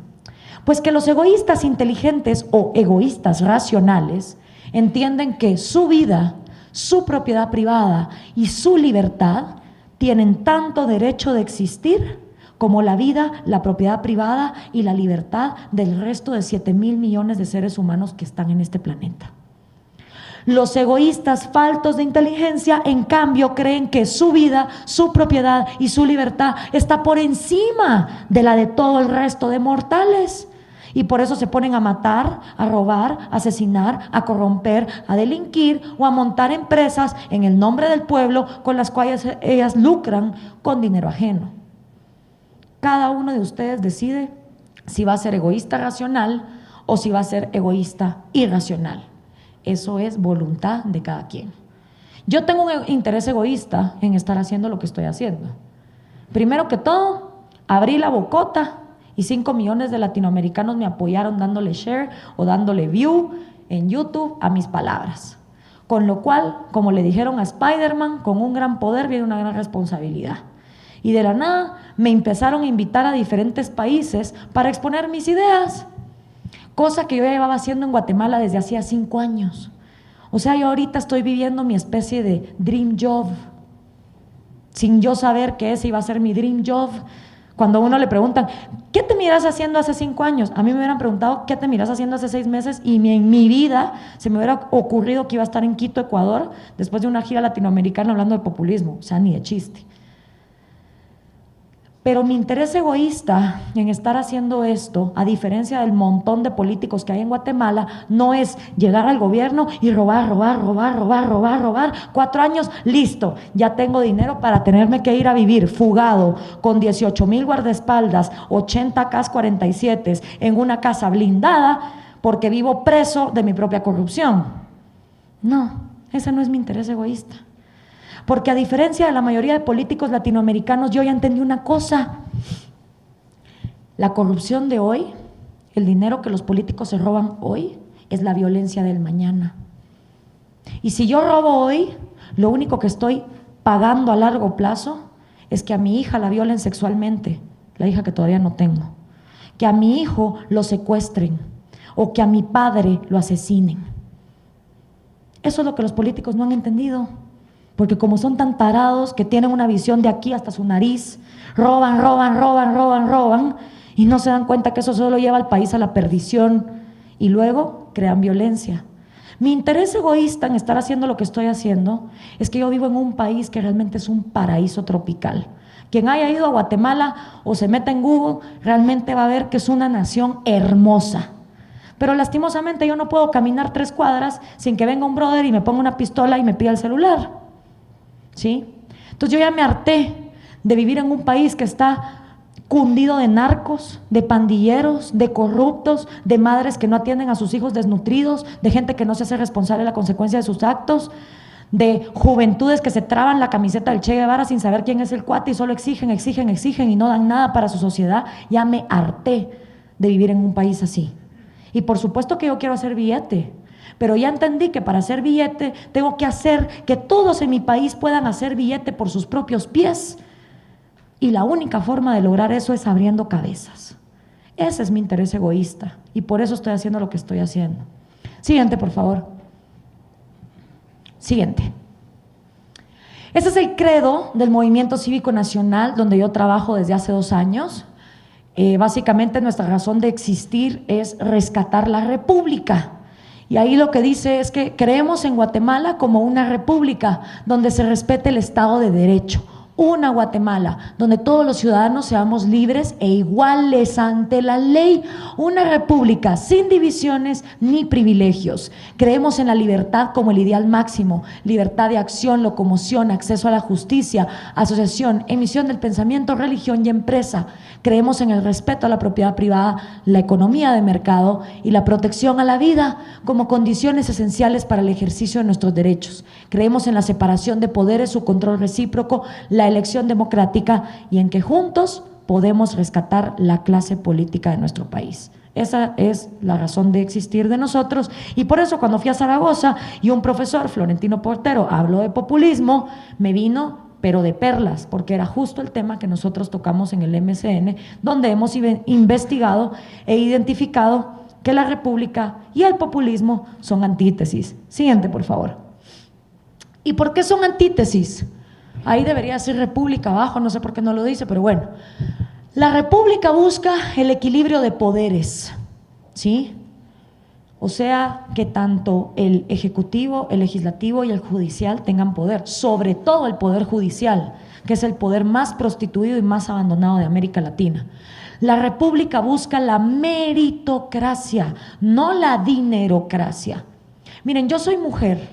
Pues que los egoístas inteligentes o egoístas racionales entienden que su vida, su propiedad privada y su libertad tienen tanto derecho de existir como la vida, la propiedad privada y la libertad del resto de 7,000 millones de seres humanos que están en este planeta. Los egoístas faltos de inteligencia, en cambio, creen que su vida, su propiedad y su libertad está por encima de la de todo el resto de mortales. Y por eso se ponen a matar, a robar, a asesinar, a corromper, a delinquir o a montar empresas en el nombre del pueblo con las cuales ellas lucran con dinero ajeno. Cada uno de ustedes decide si va a ser egoísta racional o si va a ser egoísta irracional. Eso es voluntad de cada quien. Yo tengo un interés egoísta en estar haciendo lo que estoy haciendo. Primero que todo, abrí la bocota y 5 millones de latinoamericanos me apoyaron dándole share o dándole view en YouTube a mis palabras. Con lo cual, como le dijeron a Spider-Man, con un gran poder viene una gran responsabilidad. Y de la nada me empezaron a invitar a diferentes países para exponer mis ideas. Cosa que yo llevaba haciendo en Guatemala desde hacía 5 años. O sea, yo ahorita estoy viviendo mi especie de dream job, sin yo saber que ese iba a ser mi dream job. Cuando a uno le preguntan, ¿qué te miras haciendo hace 5 años? A mí me hubieran preguntado, ¿qué te miras haciendo hace 6 meses? Y en mi vida se me hubiera ocurrido que iba a estar en Quito, Ecuador, después de una gira latinoamericana hablando de populismo. O sea, ni de chiste. Pero mi interés egoísta en estar haciendo esto, a diferencia del montón de políticos que hay en Guatemala, no es llegar al gobierno y robar. 4 años, listo, ya tengo dinero para tenerme que ir a vivir fugado con 18,000 guardaespaldas, 80 K-47 en una casa blindada porque vivo preso de mi propia corrupción. No, ese no es mi interés egoísta. Porque a diferencia de la mayoría de políticos latinoamericanos, yo ya entendí una cosa. La corrupción de hoy, el dinero que los políticos se roban hoy, es la violencia del mañana. Y si yo robo hoy, lo único que estoy pagando a largo plazo es que a mi hija la violen sexualmente, la hija que todavía no tengo, que a mi hijo lo secuestren o que a mi padre lo asesinen. Eso es lo que los políticos no han entendido. Porque como son tan tarados que tienen una visión de aquí hasta su nariz, roban y no se dan cuenta que eso solo lleva al país a la perdición y luego crean violencia. Mi interés egoísta en estar haciendo lo que estoy haciendo es que yo vivo en un país que realmente es un paraíso tropical. Quien haya ido a Guatemala o se meta en Google realmente va a ver que es una nación hermosa. Pero lastimosamente yo no puedo caminar 3 cuadras sin que venga un brother y me ponga una pistola y me pida el celular. ¿Sí? Entonces yo ya me harté de vivir en un país que está cundido de narcos, de pandilleros, de corruptos, de madres que no atienden a sus hijos desnutridos, de gente que no se hace responsable de la consecuencia de sus actos, de juventudes que se traban la camiseta del Che Guevara sin saber quién es el cuate y solo exigen y no dan nada para su sociedad. Ya me harté de vivir en un país así. Y por supuesto que yo quiero hacer billete, pero ya entendí que para hacer billete tengo que hacer que todos en mi país puedan hacer billete por sus propios pies. Y la única forma de lograr eso es abriendo cabezas. Ese es mi interés egoísta y por eso estoy haciendo lo que estoy haciendo. Siguiente, por favor. Siguiente. Ese es el credo del Movimiento Cívico Nacional, donde yo trabajo desde hace 2 años. Básicamente nuestra razón de existir es rescatar la república. Y ahí lo que dice es que creemos en Guatemala como una república donde se respete el Estado de Derecho. Una Guatemala donde todos los ciudadanos seamos libres e iguales ante la ley. Una república sin divisiones ni privilegios. Creemos en la libertad como el ideal máximo. Libertad de acción, locomoción, acceso a la justicia, asociación, emisión del pensamiento, religión y empresa. Creemos en el respeto a la propiedad privada, la economía de mercado y la protección a la vida como condiciones esenciales para el ejercicio de nuestros derechos. Creemos en la separación de poderes, su control recíproco, la elección democrática y en que juntos podemos rescatar la clase política de nuestro país. Esa es la razón de existir de nosotros y por eso cuando fui a Zaragoza y un profesor, Florentino Portero, habló de populismo, me vino pero de perlas, porque era justo el tema que nosotros tocamos en el MCN, donde hemos investigado e identificado que la república y el populismo son antítesis. Siguiente, por favor. ¿Y por qué son antítesis? Ahí debería ser república abajo, no sé por qué no lo dice, pero bueno. La república busca el equilibrio de poderes, ¿sí? O sea, que tanto el ejecutivo, el legislativo y el judicial tengan poder, sobre todo el poder judicial, que es el poder más prostituido y más abandonado de América Latina. La república busca la meritocracia, no la dinerocracia. Miren, yo soy mujer,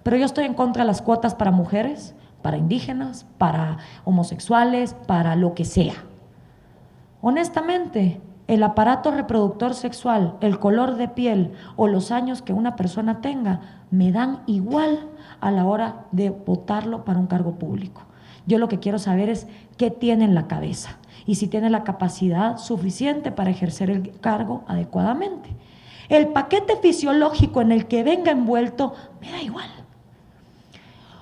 pero yo estoy en contra de las cuotas para mujeres, para indígenas, para homosexuales, para lo que sea. Honestamente, el aparato reproductor sexual, el color de piel o los años que una persona tenga me dan igual a la hora de votarlo para un cargo público. Yo lo que quiero saber es qué tiene en la cabeza y si tiene la capacidad suficiente para ejercer el cargo adecuadamente. El paquete fisiológico en el que venga envuelto me da igual.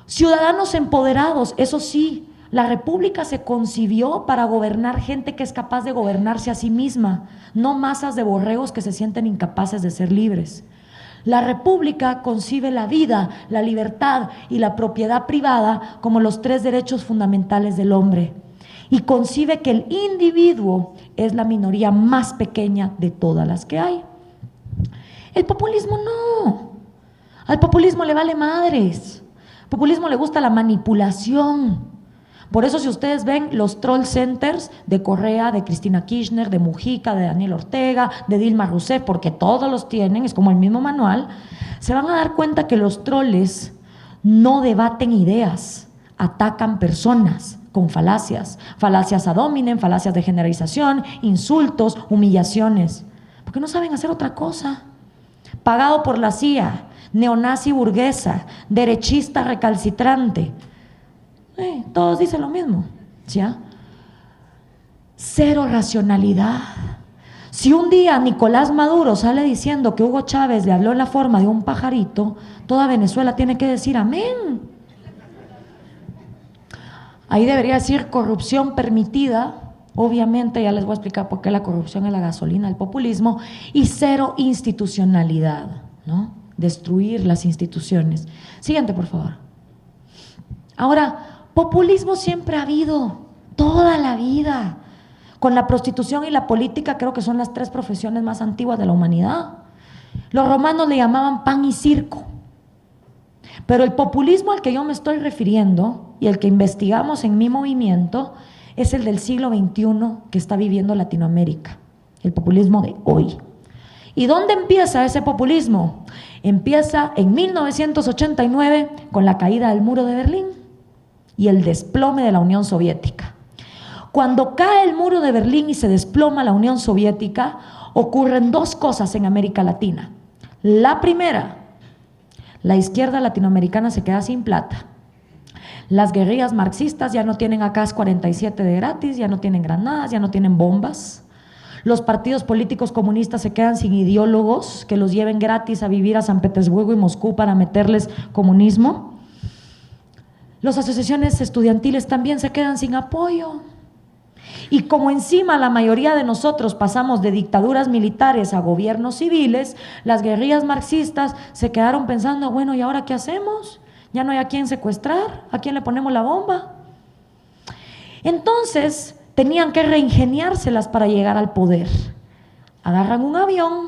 Ciudadanos empoderados, eso sí, la república se concibió para gobernar gente que es capaz de gobernarse a sí misma, no masas de borregos que se sienten incapaces de ser libres. La república concibe la vida, la libertad y la propiedad privada como los 3 derechos fundamentales del hombre y concibe que el individuo es la minoría más pequeña de todas las que hay. El populismo no, al populismo le vale madres, al populismo le gusta la manipulación. Por eso si ustedes ven los troll centers de Correa, de Cristina Kirchner, de Mujica, de Daniel Ortega, de Dilma Rousseff, porque todos los tienen, es como el mismo manual, se van a dar cuenta que los troles no debaten ideas, atacan personas con falacias, falacias ad hominem, falacias de generalización, insultos, humillaciones, porque no saben hacer otra cosa. Pagado por la CIA, neonazi burguesa, derechista recalcitrante, todos dicen lo mismo, ¿ya? Cero racionalidad. Si un día Nicolás Maduro sale diciendo que Hugo Chávez le habló en la forma de un pajarito, toda Venezuela tiene que decir amén. Ahí debería decir corrupción permitida, obviamente ya les voy a explicar por qué la corrupción es la gasolina del populismo, y cero institucionalidad, ¿no? Destruir las instituciones. Siguiente, por favor. Ahora, populismo siempre ha habido, toda la vida. Con la prostitución y la política creo que son las tres profesiones más antiguas de la humanidad. Los romanos le llamaban pan y circo. Pero el populismo al que yo me estoy refiriendo y el que investigamos en mi movimiento es el del siglo XXI que está viviendo Latinoamérica, el populismo de hoy. ¿Y dónde empieza ese populismo? Empieza en 1989 con la caída del muro de Berlín y el desplome de la Unión Soviética. Cuando cae el muro de Berlín y se desploma la Unión Soviética, ocurren dos cosas en América Latina. La primera, la izquierda latinoamericana se queda sin plata. Las guerrillas marxistas ya no tienen AK-47 de gratis, ya no tienen granadas, ya no tienen bombas. Los partidos políticos comunistas se quedan sin ideólogos que los lleven gratis a vivir a San Petersburgo y Moscú para meterles comunismo. Las asociaciones estudiantiles también se quedan sin apoyo. Y como encima la mayoría de nosotros pasamos de dictaduras militares a gobiernos civiles, las guerrillas marxistas se quedaron pensando, bueno, ¿y ahora qué hacemos? Ya no hay a quién secuestrar, ¿a quién le ponemos la bomba? Entonces tenían que reingeniárselas para llegar al poder. Agarran un avión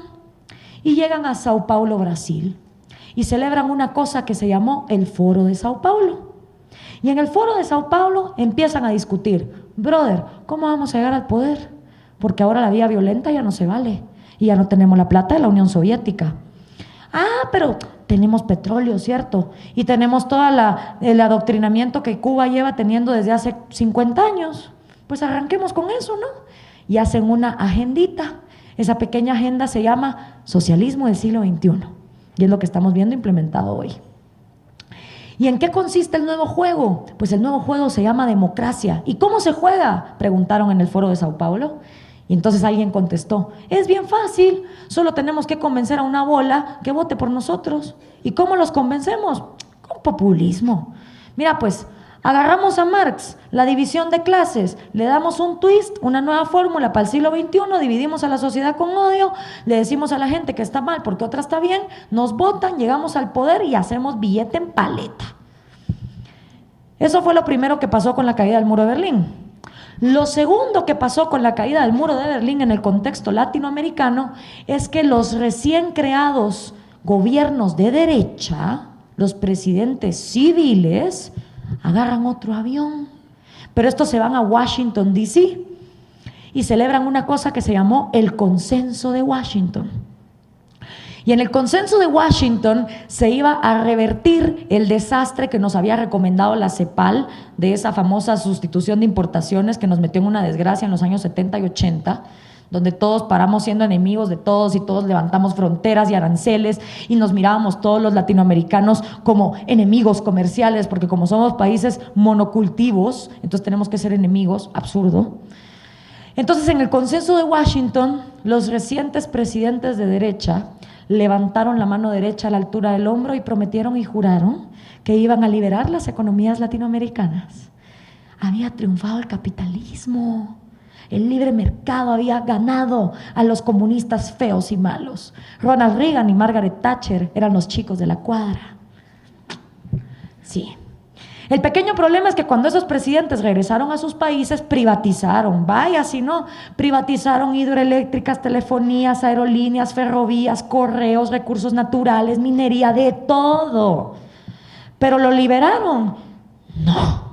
y llegan a Sao Paulo, Brasil, y celebran una cosa que se llamó el Foro de Sao Paulo. Y en el Foro de Sao Paulo empiezan a discutir, brother, ¿cómo vamos a llegar al poder? Porque ahora la vía violenta ya no se vale y ya no tenemos la plata de la Unión Soviética. Ah, pero tenemos petróleo, ¿cierto? Y tenemos todo el adoctrinamiento que Cuba lleva teniendo desde hace 50 años. Pues arranquemos con eso, ¿no? Y hacen una agendita. Esa pequeña agenda se llama Socialismo del siglo XXI y es lo que estamos viendo implementado hoy. ¿Y en qué consiste el nuevo juego? Pues el nuevo juego se llama democracia. ¿Y cómo se juega? Preguntaron en el Foro de Sao Paulo. Y entonces alguien contestó, es bien fácil, solo tenemos que convencer a una bola que vote por nosotros. ¿Y cómo los convencemos? Con populismo. Mira, pues, agarramos a Marx, la división de clases, le damos un twist, una nueva fórmula para el siglo XXI, dividimos a la sociedad con odio, le decimos a la gente que está mal porque otra está bien, nos votan, llegamos al poder y hacemos billete en paleta. Eso fue lo primero que pasó con la caída del muro de Berlín. Lo segundo que pasó con la caída del muro de Berlín en el contexto latinoamericano es que los recién creados gobiernos de derecha, los presidentes civiles, agarran otro avión, pero estos se van a Washington, D.C. y celebran una cosa que se llamó el Consenso de Washington. Y en el Consenso de Washington se iba a revertir el desastre que nos había recomendado la CEPAL de esa famosa sustitución de importaciones que nos metió en una desgracia en los años 70 y 80, donde todos paramos siendo enemigos de todos y todos levantamos fronteras y aranceles y nos mirábamos todos los latinoamericanos como enemigos comerciales, porque como somos países monocultivos, entonces tenemos que ser enemigos, absurdo. Entonces en el Consenso de Washington, los recientes presidentes de derecha levantaron la mano derecha a la altura del hombro y prometieron y juraron que iban a liberar las economías latinoamericanas. Había triunfado el capitalismo. El libre mercado había ganado a los comunistas feos y malos. Ronald Reagan y Margaret Thatcher eran los chicos de la cuadra. Sí. El pequeño problema es que cuando esos presidentes regresaron a sus países, privatizaron, vaya si no, privatizaron hidroeléctricas, telefonías, aerolíneas, ferrovías, correos, recursos naturales, minería, de todo. ¿Pero lo liberaron? No.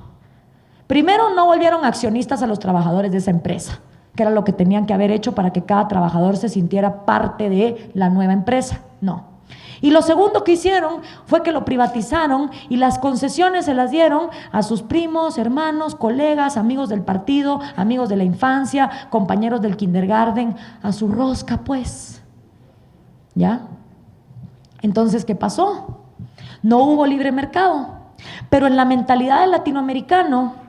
Primero, no volvieron accionistas a los trabajadores de esa empresa, que era lo que tenían que haber hecho para que cada trabajador se sintiera parte de la nueva empresa. No. Y lo segundo que hicieron fue que lo privatizaron y las concesiones se las dieron a sus primos, hermanos, colegas, amigos del partido, amigos de la infancia, compañeros del kindergarten, a su rosca, pues. ¿Ya? Entonces, ¿qué pasó? No hubo libre mercado, pero en la mentalidad del latinoamericano,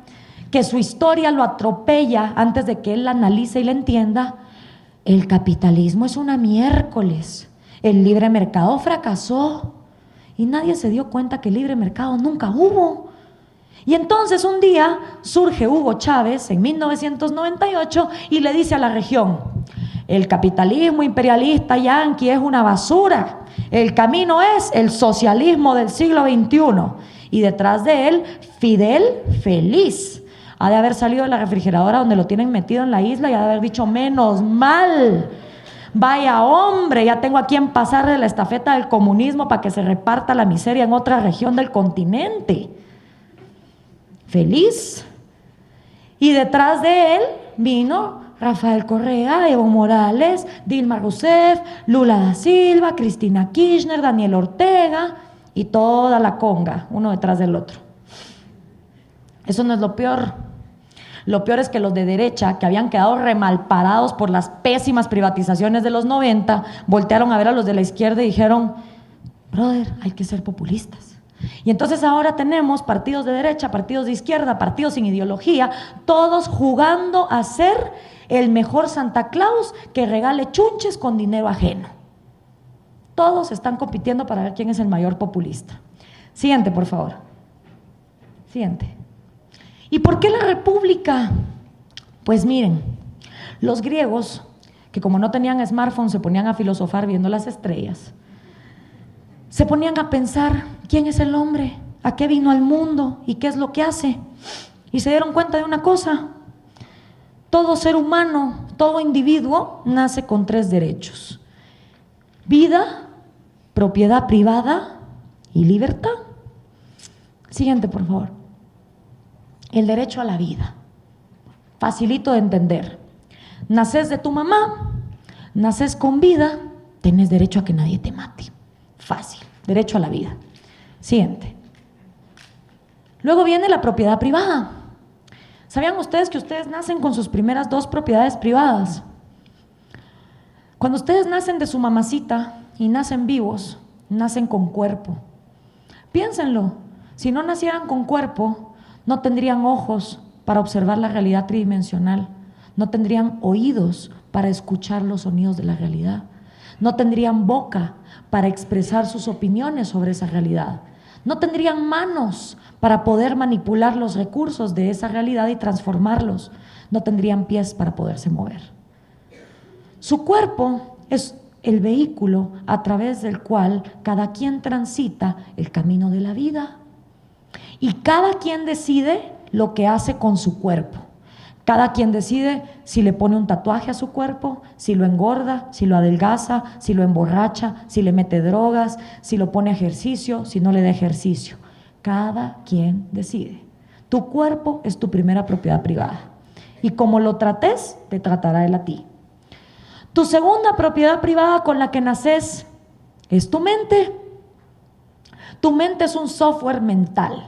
que su historia lo atropella antes de que él la analice y la entienda, el capitalismo es una miércoles. El libre mercado fracasó y nadie se dio cuenta que el libre mercado nunca hubo. Y entonces un día surge Hugo Chávez en 1998 y le dice a la región: el capitalismo imperialista yanqui es una basura, el camino es el socialismo del siglo XXI. Y detrás de él, Fidel feliz. Ha de haber salido de la refrigeradora donde lo tienen metido en la isla y ha de haber dicho: menos mal. Vaya hombre, ya tengo a quien pasarle la estafeta del comunismo para que se reparta la miseria en otra región del continente. Feliz. Y detrás de él vino Rafael Correa, Evo Morales, Dilma Rousseff, Lula da Silva, Cristina Kirchner, Daniel Ortega y toda la conga, uno detrás del otro. Eso no es lo peor. Lo peor es que los de derecha, que habían quedado remalparados por las pésimas privatizaciones de los 90, voltearon a ver a los de la izquierda y dijeron: brother, hay que ser populistas. Y entonces ahora tenemos partidos de derecha, partidos de izquierda, partidos sin ideología, todos jugando a ser el mejor Santa Claus que regale chunches con dinero ajeno. Todos están compitiendo para ver quién es el mayor populista. Siguiente, por favor. Siguiente. ¿Y por qué la república? Pues miren, los griegos, que como no tenían smartphone, se ponían a filosofar viendo las estrellas, se ponían a pensar: ¿quién es el hombre? ¿A qué vino al mundo? ¿Y qué es lo que hace? Y se dieron cuenta de una cosa: todo ser humano, todo individuo nace con 3 derechos: vida, propiedad privada y libertad. Siguiente, por favor. El derecho a la vida, facilito de entender. Naces de tu mamá, naces con vida, tenés derecho a que nadie te mate. Fácil, derecho a la vida. Siguiente. Luego viene la propiedad privada. ¿Sabían ustedes que ustedes nacen con sus primeras 2 propiedades privadas? Cuando ustedes nacen de su mamacita y nacen vivos, nacen con cuerpo. Piénsenlo, si no nacieran con cuerpo, no tendrían ojos para observar la realidad tridimensional, no tendrían oídos para escuchar los sonidos de la realidad, no tendrían boca para expresar sus opiniones sobre esa realidad, no tendrían manos para poder manipular los recursos de esa realidad y transformarlos, no tendrían pies para poderse mover. Su cuerpo es el vehículo a través del cual cada quien transita el camino de la vida. Y cada quien decide lo que hace con su cuerpo. Cada quien decide si le pone un tatuaje a su cuerpo, si lo engorda, si lo adelgaza, si lo emborracha, si le mete drogas, si lo pone a ejercicio, si no le da ejercicio. Cada quien decide. Tu cuerpo es tu primera propiedad privada. Y como lo trates, te tratará él a ti. Tu segunda propiedad privada con la que naces es tu mente. Tu mente es un software mental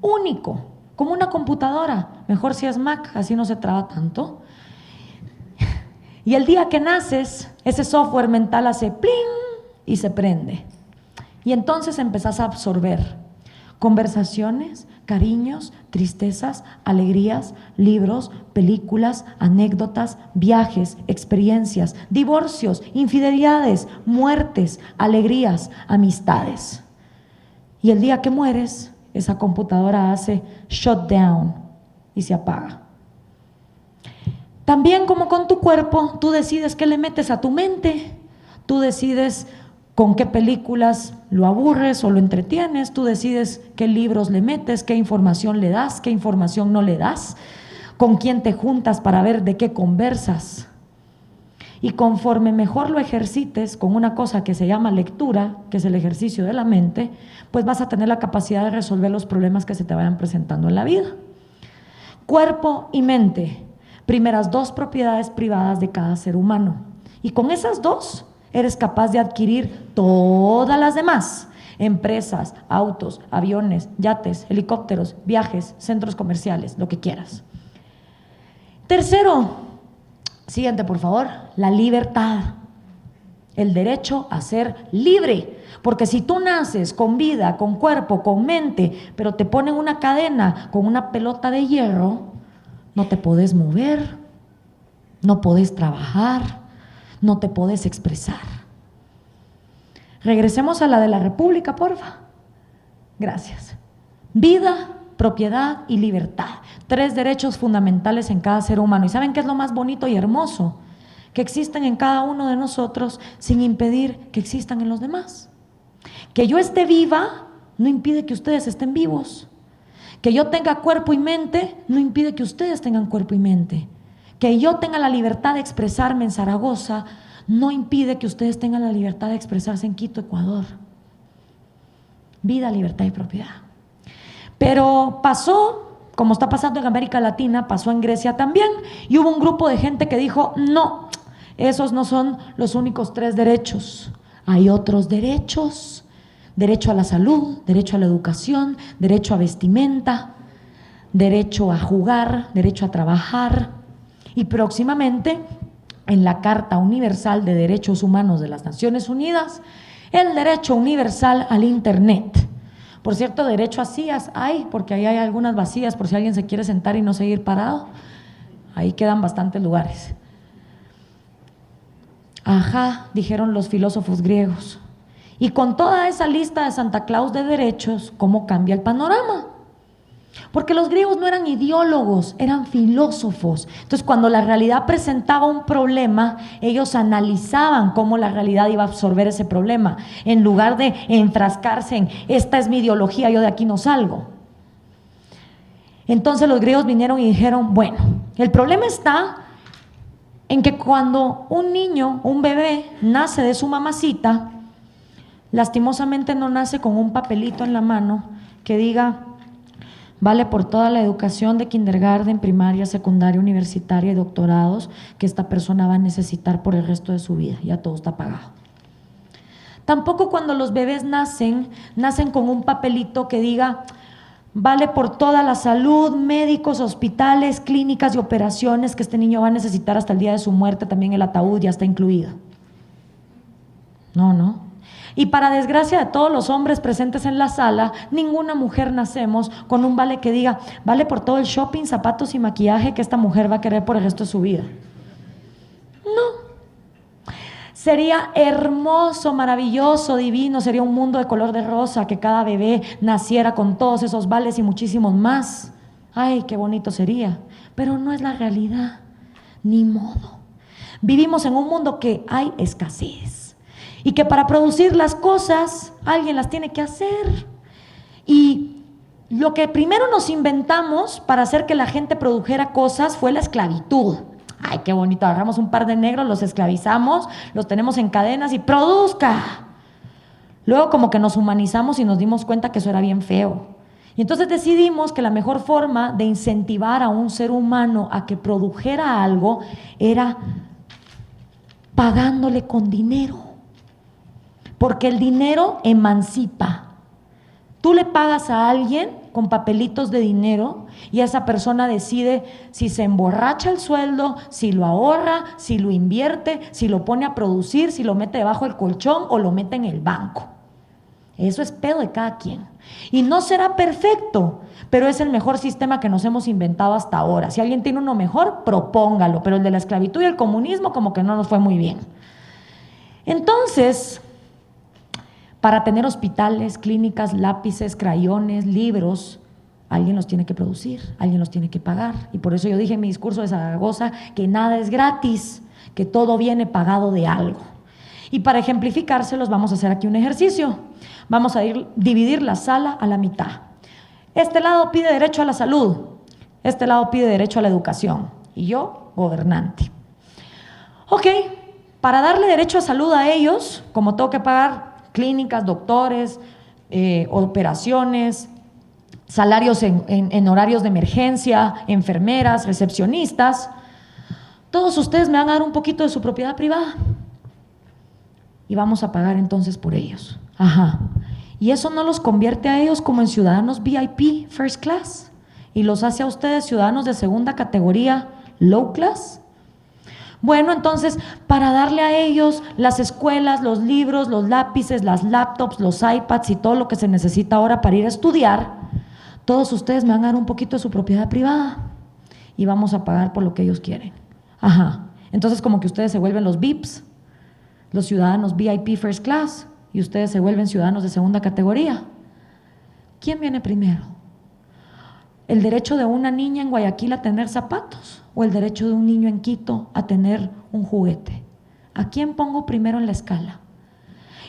único, como una computadora, mejor si es Mac, así no se traba tanto. Y el día que naces, ese software mental hace pling y se prende. Y entonces empezás a absorber conversaciones, cariños, tristezas, alegrías, libros, películas, anécdotas, viajes, experiencias, divorcios, infidelidades, muertes, alegrías, amistades. Y el día que mueres, esa computadora hace shutdown y se apaga. También, como con tu cuerpo, tú decides qué le metes a tu mente, tú decides con qué películas lo aburres o lo entretienes, tú decides qué libros le metes, qué información le das, qué información no le das, con quién te juntas para ver de qué conversas. Y conforme mejor lo ejercites con una cosa que se llama lectura, que es el ejercicio de la mente, pues vas a tener la capacidad de resolver los problemas que se te vayan presentando en la vida. cuerpo y mente, primeras dos propiedades privadas de cada ser humano. Y con esas dos eres capaz de adquirir todas las demás: empresas, autos, aviones, yates, helicópteros, viajes, centros comerciales, lo que quieras. Tercero, siguiente por favor, la libertad. El derecho a ser libre. Porque si tú naces con vida, con cuerpo, con mente, pero te ponen una cadena con una pelota de hierro, no te podés mover, no podés trabajar, no te podés expresar. Regresemos a la de la República, porfa. Gracias. Vida, propiedad y libertad. 3 derechos fundamentales en cada ser humano. ¿Y saben qué es lo más bonito y hermoso? Que existen en cada uno de nosotros sin impedir que existan en los demás. Que yo esté viva no impide que ustedes estén vivos. Que yo tenga cuerpo y mente no impide que ustedes tengan cuerpo y mente. Que yo tenga la libertad de expresarme en Zaragoza no impide que ustedes tengan la libertad de expresarse en Quito, Ecuador. Vida, libertad y propiedad. Pero pasó, como está pasando en América Latina, pasó en Grecia también, y hubo un grupo de gente que dijo: no, esos no son los únicos 3 derechos. Hay otros derechos: derecho a la salud, derecho a la educación, derecho a vestimenta, derecho a jugar, derecho a trabajar. Y próximamente, en la Carta Universal de Derechos Humanos de las Naciones Unidas, el derecho universal al Internet. Por cierto, derecho a sillas hay, porque ahí hay algunas vacías por si alguien se quiere sentar y no seguir parado. Ahí quedan bastantes lugares. Ajá, dijeron los filósofos griegos. Y con toda esa lista de Santa Claus de derechos, ¿cómo cambia el panorama? Porque los griegos no eran ideólogos, eran filósofos. Entonces, cuando la realidad presentaba un problema, ellos analizaban cómo la realidad iba a absorber ese problema, en lugar de enfrascarse en: esta es mi ideología, yo de aquí no salgo. Entonces los griegos vinieron y dijeron: bueno, el problema está en que cuando un niño, un bebé, nace de su mamacita, lastimosamente no nace con un papelito en la mano que diga: vale por toda la educación de kindergarten, primaria, secundaria, universitaria y doctorados que esta persona va a necesitar por el resto de su vida. Ya todo está pagado. Tampoco cuando los bebés nacen con un papelito que diga: vale por toda la salud, médicos, hospitales, clínicas y operaciones que este niño va a necesitar hasta el día de su muerte, también el ataúd ya está incluido. No. Y para desgracia de todos los hombres presentes en la sala, ninguna mujer nacemos con un vale que diga: vale por todo el shopping, zapatos y maquillaje que esta mujer va a querer por el resto de su vida. No. Sería hermoso, maravilloso, divino, sería un mundo de color de rosa, que cada bebé naciera con todos esos vales y muchísimos más. Ay, qué bonito sería. Pero no es la realidad, ni modo. Vivimos en un mundo que hay escasez. Y que para producir las cosas alguien las tiene que hacer. Y lo que primero nos inventamos para hacer que la gente produjera cosas fue la esclavitud. Ay, qué bonito, agarramos un par de negros, los esclavizamos, los tenemos en cadenas y produzca. Luego como que nos humanizamos y nos dimos cuenta que eso era bien feo. Y entonces decidimos que la mejor forma de incentivar a un ser humano a que produjera algo era pagándole con dinero. Porque el dinero emancipa. Tú le pagas a alguien con papelitos de dinero y esa persona decide si se emborracha el sueldo, si lo ahorra, si lo invierte, si lo pone a producir, si lo mete debajo del colchón o lo mete en el banco. Eso es pedo de cada quien. Y no será perfecto, pero es el mejor sistema que nos hemos inventado hasta ahora. Si alguien tiene uno mejor, propóngalo, pero el de la esclavitud y el comunismo como que no nos fue muy bien. Entonces, para tener hospitales, clínicas, lápices, crayones, libros, alguien los tiene que producir, alguien los tiene que pagar. Y por eso yo dije en mi discurso de Zaragoza que nada es gratis, que todo viene pagado de algo. Y para ejemplificárselos vamos a hacer aquí un ejercicio. Vamos a dividir la sala a la mitad. Este lado pide derecho a la salud, este lado pide derecho a la educación. Y yo, gobernante. Ok, para darle derecho a salud a ellos, como tengo que pagar clínicas, doctores, operaciones, salarios en horarios de emergencia, enfermeras, recepcionistas. Todos ustedes me van a dar un poquito de su propiedad privada y vamos a pagar entonces por ellos. Ajá. Y eso no los convierte a ellos como en ciudadanos VIP, first class, y los hace a ustedes ciudadanos de segunda categoría, low class. Bueno, entonces, para darle a ellos las escuelas, los libros, los lápices, las laptops, los iPads y todo lo que se necesita ahora para ir a estudiar, todos ustedes me van a dar un poquito de su propiedad privada y vamos a pagar por lo que ellos quieren. Ajá. Entonces, como que ustedes se vuelven los VIPs, los ciudadanos VIP First Class, y ustedes se vuelven ciudadanos de segunda categoría. ¿Quién viene primero? ¿El derecho de una niña en Guayaquil a tener zapatos o el derecho de un niño en Quito a tener un juguete? ¿A quién pongo primero en la escala?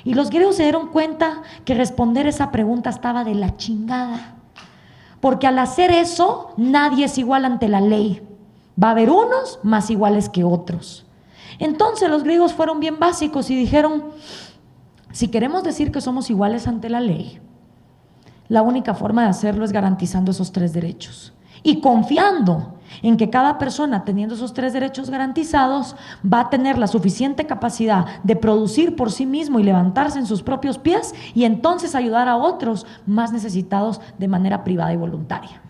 Y los griegos se dieron cuenta que responder esa pregunta estaba de la chingada, porque al hacer eso nadie es igual ante la ley. Va a haber unos más iguales que otros. Entonces los griegos fueron bien básicos y dijeron: si queremos decir que somos iguales ante la ley, la única forma de hacerlo es garantizando esos 3 derechos y confiando en que cada persona, teniendo esos 3 derechos garantizados, va a tener la suficiente capacidad de producir por sí mismo y levantarse en sus propios pies y entonces ayudar a otros más necesitados de manera privada y voluntaria.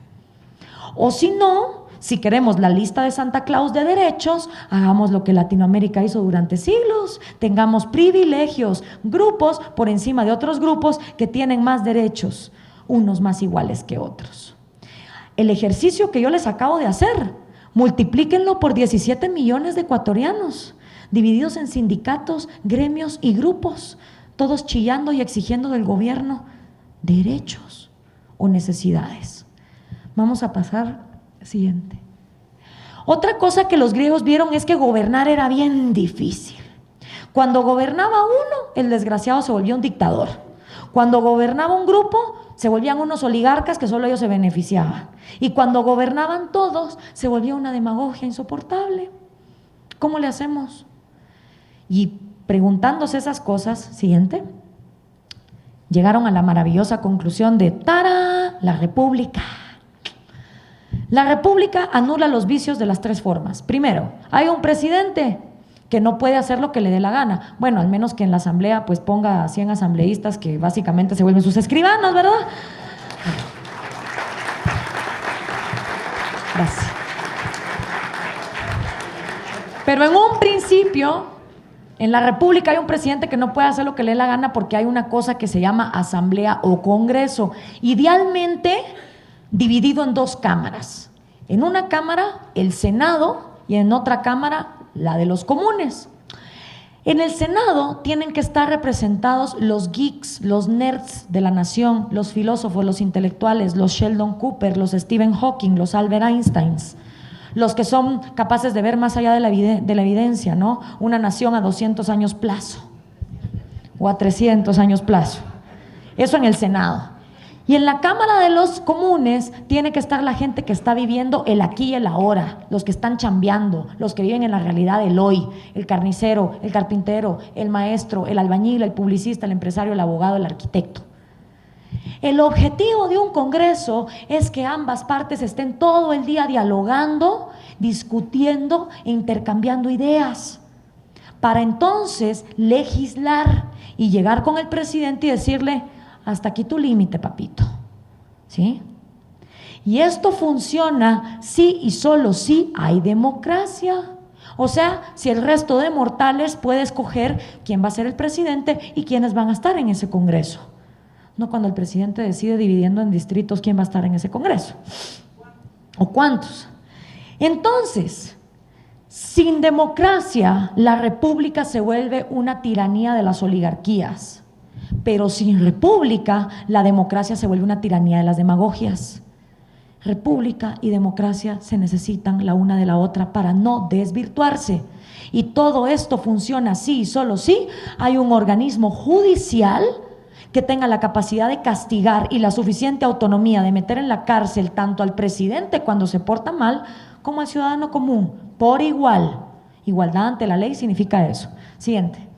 O si no, si queremos la lista de Santa Claus de derechos, hagamos lo que Latinoamérica hizo durante siglos, tengamos privilegios, grupos por encima de otros grupos que tienen más derechos, unos más iguales que otros. El ejercicio que yo les acabo de hacer, multiplíquenlo por 17 millones de ecuatorianos, divididos en sindicatos, gremios y grupos, todos chillando y exigiendo del gobierno derechos o necesidades. Vamos a pasar al siguiente. Otra cosa que los griegos vieron es que gobernar era bien difícil. Cuando gobernaba uno, el desgraciado se volvía un dictador. Cuando gobernaba un grupo, se volvían unos oligarcas que solo ellos se beneficiaban. Y cuando gobernaban todos, se volvía una demagogia insoportable. ¿Cómo le hacemos? Y preguntándose esas cosas, siguiente, llegaron a la maravillosa conclusión de ¡tara! La República. La República anula los vicios de las 3 formas. Primero, hay un presidente que no puede hacer lo que le dé la gana. Bueno, al menos que en la asamblea pues ponga a 100 asambleístas que básicamente se vuelven sus escribanos, ¿verdad? Gracias. Pero en un principio, en la República hay un presidente que no puede hacer lo que le dé la gana porque hay una cosa que se llama asamblea o congreso, idealmente dividido en 2 cámaras. En una cámara, el Senado, y en otra cámara, la de los comunes. En el Senado tienen que estar representados los geeks, los nerds de la nación, los filósofos, los intelectuales, los Sheldon Cooper, los Stephen Hawking, los Albert Einstein, los que son capaces de ver más allá de la evidencia, ¿no? Una nación a 200 años plazo o a 300 años plazo. Eso en el Senado. Y en la Cámara de los Comunes tiene que estar la gente que está viviendo el aquí y el ahora, los que están chambeando, los que viven en la realidad del hoy, el carnicero, el carpintero, el maestro, el albañil, el publicista, el empresario, el abogado, el arquitecto. El objetivo de un congreso es que ambas partes estén todo el día dialogando, discutiendo e intercambiando ideas, para entonces legislar y llegar con el presidente y decirle: hasta aquí tu límite, papito. ¿Sí? Y esto funciona si y solo si hay democracia. O sea, si el resto de mortales puede escoger quién va a ser el presidente y quiénes van a estar en ese congreso. No cuando el presidente decide dividiendo en distritos quién va a estar en ese congreso. ¿O cuántos? Entonces, sin democracia, la república se vuelve una tiranía de las oligarquías. Pero sin república, la democracia se vuelve una tiranía de las demagogias. República y democracia se necesitan la una de la otra para no desvirtuarse. Y todo esto funciona así y solo si hay un organismo judicial que tenga la capacidad de castigar y la suficiente autonomía de meter en la cárcel tanto al presidente cuando se porta mal como al ciudadano común, por igual. Igualdad ante la ley significa eso. Siguiente.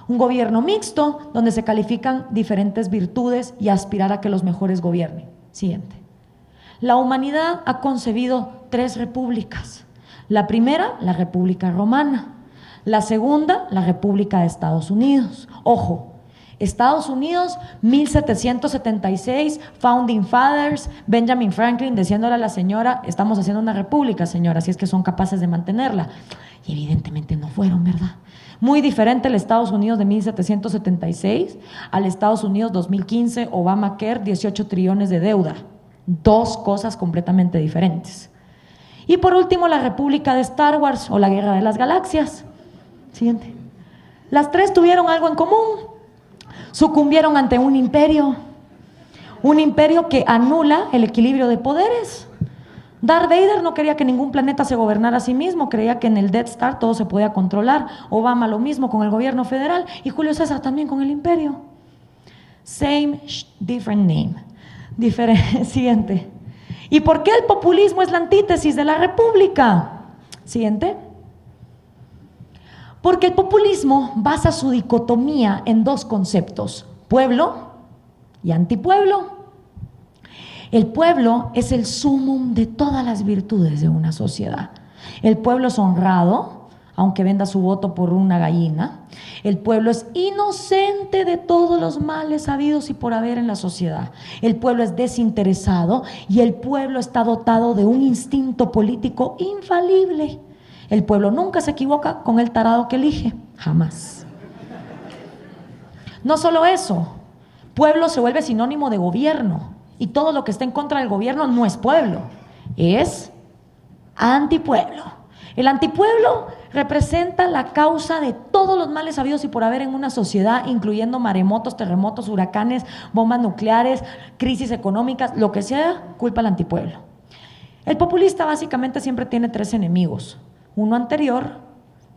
Un gobierno mixto, donde se califican diferentes virtudes y aspirar a que los mejores gobiernen. Siguiente. La humanidad ha concebido 3 repúblicas. La primera, la República Romana. La segunda, la República de Estados Unidos. Ojo, Estados Unidos, 1776, Founding Fathers, Benjamin Franklin diciéndole a la señora, estamos haciendo una república, señora, si es que son capaces de mantenerla. Y evidentemente no fueron, ¿verdad? Muy diferente el Estados Unidos de 1776 al Estados Unidos 2015, Obamacare, 18 trillones de deuda. 2 cosas completamente diferentes. Y por último, la República de Star Wars o la Guerra de las Galaxias. Siguiente. Las 3 tuvieron algo en común. Sucumbieron ante un imperio que anula el equilibrio de poderes. Darth Vader no quería que ningún planeta se gobernara a sí mismo, creía que en el Death Star todo se podía controlar. Obama lo mismo con el gobierno federal y Julio César también con el imperio. Same, different name. Siguiente. ¿Y por qué el populismo es la antítesis de la república? Siguiente. Porque el populismo basa su dicotomía en 2 conceptos: pueblo y antipueblo. El pueblo es el sumum de todas las virtudes de una sociedad. El pueblo es honrado, aunque venda su voto por una gallina. El pueblo es inocente de todos los males habidos y por haber en la sociedad. El pueblo es desinteresado y el pueblo está dotado de un instinto político infalible. El pueblo nunca se equivoca con el tarado que elige, jamás. No solo eso, pueblo se vuelve sinónimo de gobierno y todo lo que está en contra del gobierno no es pueblo, es antipueblo. El antipueblo representa la causa de todos los males habidos y por haber en una sociedad, incluyendo maremotos, terremotos, huracanes, bombas nucleares, crisis económicas, lo que sea, culpa al antipueblo. El populista básicamente siempre tiene 3 enemigos. Uno anterior,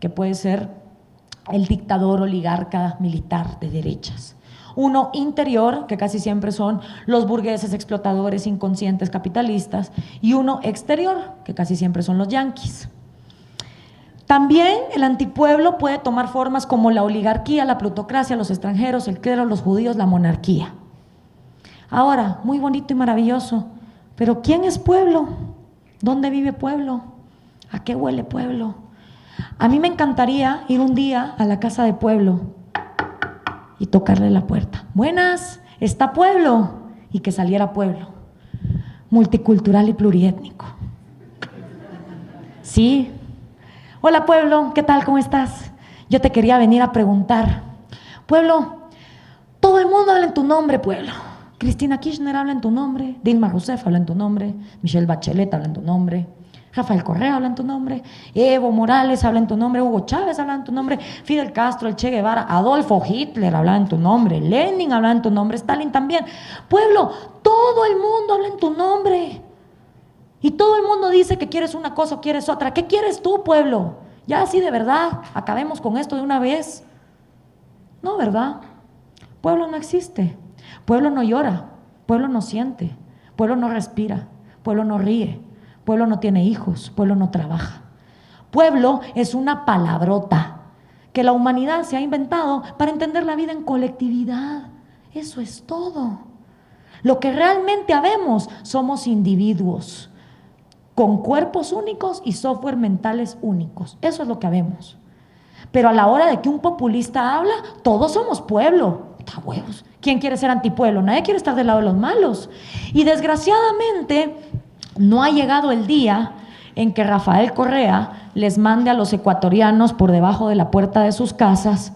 que puede ser el dictador, oligarca, militar de derechas. Uno interior, que casi siempre son los burgueses, explotadores, inconscientes, capitalistas. Y uno exterior, que casi siempre son los yanquis. También el antipueblo puede tomar formas como la oligarquía, la plutocracia, los extranjeros, el clero, los judíos, la monarquía. Ahora, muy bonito y maravilloso, pero ¿quién es pueblo? ¿Dónde vive pueblo? ¿A qué huele pueblo? A mí me encantaría ir un día a la casa de pueblo y tocarle la puerta. Buenas, ¿está pueblo? Y que saliera pueblo, multicultural y pluriétnico. Sí. Hola pueblo, ¿qué tal? ¿Cómo estás? Yo te quería venir a preguntar. Pueblo, todo el mundo habla en tu nombre, pueblo. Cristina Kirchner habla en tu nombre, Dilma Rousseff habla en tu nombre, Michelle Bachelet habla en tu nombre, Rafael Correa habla en tu nombre, Evo Morales habla en tu nombre, Hugo Chávez habla en tu nombre, Fidel Castro, el Che Guevara, Adolfo Hitler habla en tu nombre, Lenin habla en tu nombre, Stalin también. Pueblo, todo el mundo habla en tu nombre. Y todo el mundo dice que quieres una cosa o quieres otra. ¿Qué quieres tú, pueblo? Ya así de verdad, acabemos con esto de una vez. No, ¿verdad? Pueblo no existe. Pueblo no llora. Pueblo no siente. Pueblo no respira. Pueblo no ríe. Pueblo no tiene hijos. Pueblo no trabaja. Pueblo es una palabrota que la humanidad se ha inventado para entender la vida en colectividad. Eso es todo. Lo que realmente habemos somos individuos con cuerpos únicos y software mentales únicos. Eso es lo que habemos. Pero a la hora de que un populista habla, todos somos pueblo. ¡Ta huevos! ¿Quién quiere ser antipueblo? Nadie quiere estar del lado de los malos. Y desgraciadamente no ha llegado el día en que Rafael Correa les mande a los ecuatorianos por debajo de la puerta de sus casas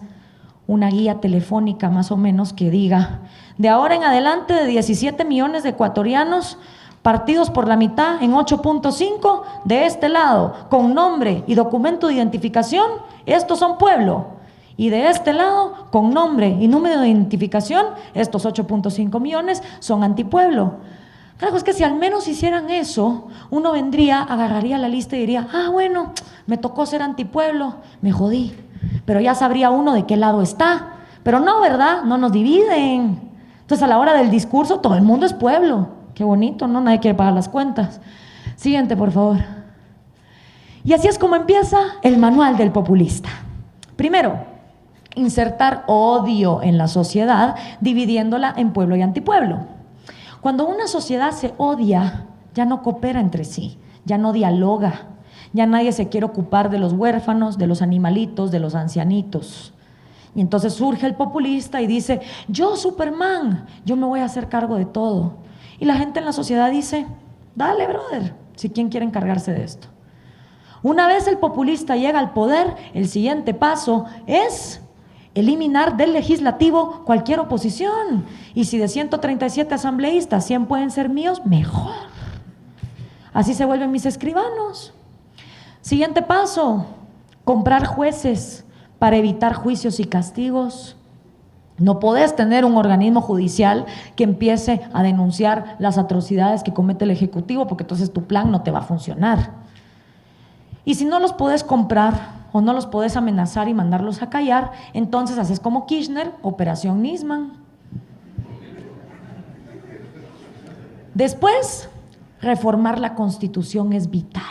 una guía telefónica más o menos que diga: de ahora en adelante, de 17 millones de ecuatorianos partidos por la mitad en 8.5, de este lado, con nombre y documento de identificación, estos son pueblo. Y de este lado, con nombre y número de identificación, estos 8.5 millones son antipueblo. Claro, es que si al menos hicieran eso, uno vendría, agarraría la lista y diría: ah, bueno, me tocó ser antipueblo, me jodí. Pero ya sabría uno de qué lado está. Pero no, ¿verdad? No nos dividen. Entonces, a la hora del discurso, todo el mundo es pueblo. Qué bonito, ¿no? Nadie quiere pagar las cuentas. Siguiente, por favor. Y así es como empieza el manual del populista. Primero, insertar odio en la sociedad, dividiéndola en pueblo y antipueblo. Cuando una sociedad se odia, ya no coopera entre sí, ya no dialoga, ya nadie se quiere ocupar de los huérfanos, de los animalitos, de los ancianitos. Y entonces surge el populista y dice: yo, Superman, yo me voy a hacer cargo de todo. Y la gente en la sociedad dice: dale, brother, si quién quiere encargarse de esto. Una vez el populista llega al poder, el siguiente paso es eliminar del legislativo cualquier oposición. Y si de 137 asambleístas 100 pueden ser míos, mejor. Así se vuelven mis escribanos. Siguiente paso: comprar jueces para evitar juicios y castigos. No podés tener un organismo judicial que empiece a denunciar las atrocidades que comete el Ejecutivo, porque entonces tu plan no te va a funcionar. Y si no los podés comprar o no los podés amenazar y mandarlos a callar, entonces haces como Kirchner, Operación Nisman. Después, reformar la Constitución es vital.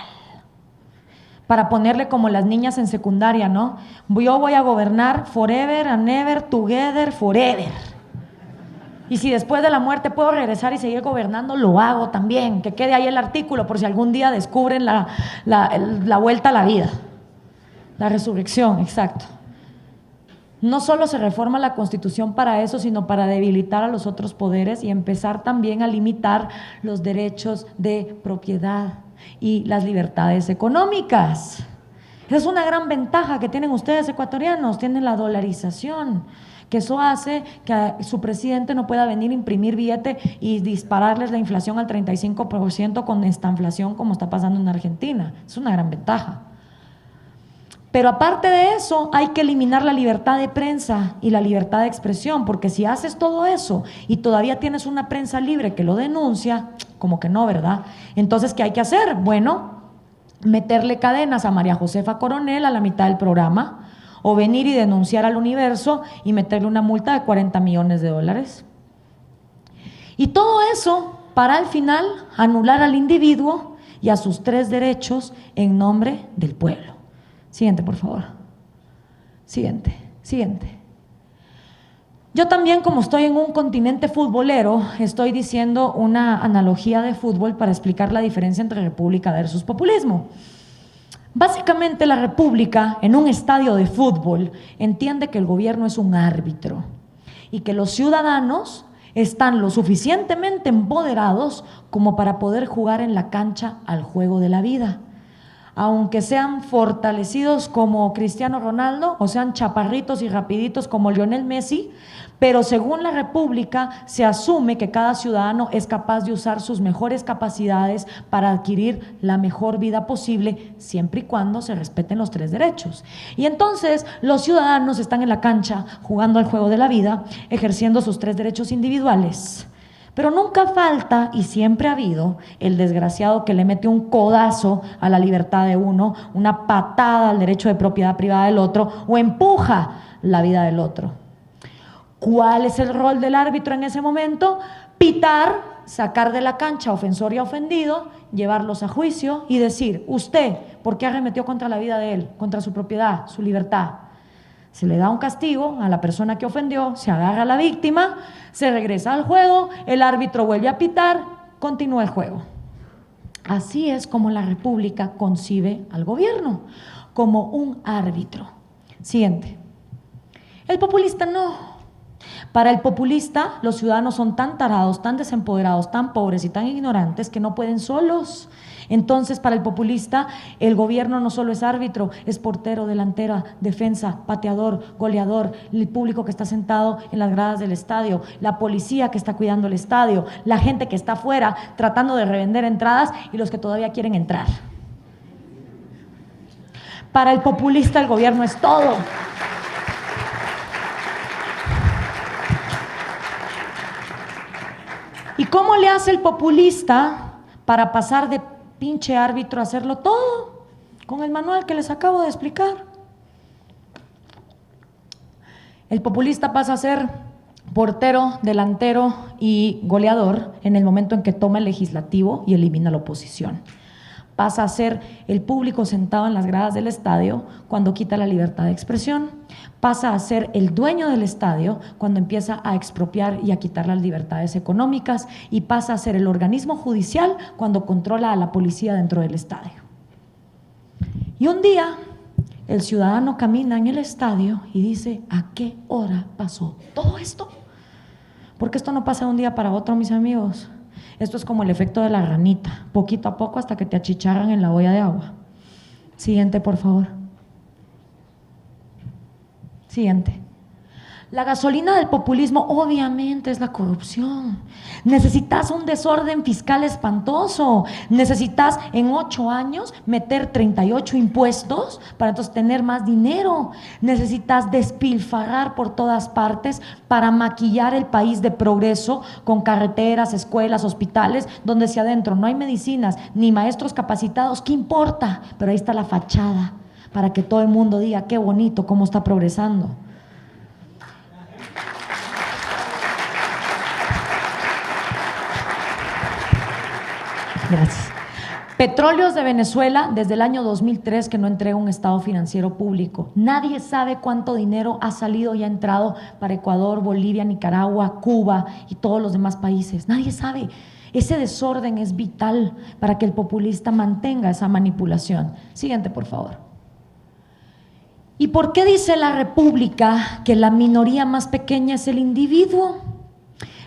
Para ponerle como las niñas en secundaria, ¿no? Yo voy a gobernar forever and ever, together, forever. Y si después de la muerte puedo regresar y seguir gobernando, lo hago también. Que quede ahí el artículo por si algún día descubren la vuelta a la vida. La resurrección, exacto. No solo se reforma la Constitución para eso, sino para debilitar a los otros poderes y empezar también a limitar los derechos de propiedad y las libertades económicas. Esa es una gran ventaja que tienen ustedes ecuatorianos, tienen la dolarización, que eso hace que su presidente no pueda venir a imprimir billete y dispararles la inflación al 35% con esta inflación como está pasando en Argentina. Es una gran ventaja. Pero aparte de eso, hay que eliminar la libertad de prensa y la libertad de expresión, porque si haces todo eso y todavía tienes una prensa libre que lo denuncia, como que no, ¿verdad? Entonces, ¿qué hay que hacer? Bueno, meterle cadenas a María Josefa Coronel a la mitad del programa, o venir y denunciar al Universo y meterle una multa de 40 millones de dólares. Y todo eso para al final anular al individuo y a sus 3 derechos en nombre del pueblo. Siguiente, por favor. Siguiente. Yo también, como estoy en un continente futbolero, estoy diciendo una analogía de fútbol para explicar la diferencia entre república versus populismo. Básicamente, la república en un estadio de fútbol entiende que el gobierno es un árbitro y que los ciudadanos están lo suficientemente empoderados como para poder jugar en la cancha al juego de la vida. Aunque sean fortalecidos como Cristiano Ronaldo o sean chaparritos y rapiditos como Lionel Messi, pero según la República se asume que cada ciudadano es capaz de usar sus mejores capacidades para adquirir la mejor vida posible, siempre y cuando se respeten los 3 derechos. Y entonces los ciudadanos están en la cancha jugando al juego de la vida, ejerciendo sus 3 derechos individuales. Pero nunca falta, y siempre ha habido, el desgraciado que le mete un codazo a la libertad de uno, una patada al derecho de propiedad privada del otro, o empuja la vida del otro. ¿Cuál es el rol del árbitro en ese momento? Pitar, sacar de la cancha ofensor y ofendido, llevarlos a juicio y decir: usted, ¿por qué arremetió contra la vida de él, contra su propiedad, su libertad? Se le da un castigo a la persona que ofendió, se agarra a la víctima, se regresa al juego, el árbitro vuelve a pitar, continúa el juego. Así es como la República concibe al gobierno, como un árbitro. Siguiente. El populista no. Para el populista, los ciudadanos son tan tarados, tan desempoderados, tan pobres y tan ignorantes que no pueden solos. Entonces, para el populista, el gobierno no solo es árbitro, es portero, delantera, defensa, pateador, goleador, el público que está sentado en las gradas del estadio, la policía que está cuidando el estadio, la gente que está afuera tratando de revender entradas y los que todavía quieren entrar. Para el populista, el gobierno es todo. ¿Y cómo le hace el populista para pasar de pinche árbitro a hacerlo todo? Con el manual que les acabo de explicar. El populista pasa a ser portero, delantero y goleador en el momento en que toma el legislativo y elimina la oposición. pasa a ser el público sentado en las gradas del estadio cuando quita la libertad de expresión, pasa a ser el dueño del estadio cuando empieza a expropiar y a quitar las libertades económicas, y pasa a ser el organismo judicial cuando controla a la policía dentro del estadio. Y un día el ciudadano camina en el estadio y dice: ¿a qué hora pasó todo esto? Porque esto no pasa de un día para otro, mis amigos. Esto es como el efecto de la ranita, poquito a poco hasta que te achicharran en la olla de agua. Siguiente, por favor. Siguiente. La gasolina del populismo obviamente es la corrupción. Necesitas un desorden fiscal espantoso. Necesitas en 8 años meter 38 impuestos para entonces tener más dinero. Necesitas despilfarrar por todas partes para maquillar el país de progreso con carreteras, escuelas, hospitales, donde si adentro no hay medicinas ni maestros capacitados, ¿qué importa? Pero ahí está la fachada para que todo el mundo diga: qué bonito, cómo está progresando. Gracias. Petróleos de Venezuela desde el año 2003 que no entrega un estado financiero público. Nadie sabe cuánto dinero ha salido y ha entrado para Ecuador, Bolivia, Nicaragua, Cuba y todos los demás países. Nadie sabe. Ese desorden es vital para que el populista mantenga esa manipulación. Siguiente, por favor. ¿Y por qué dice la República que la minoría más pequeña es el individuo?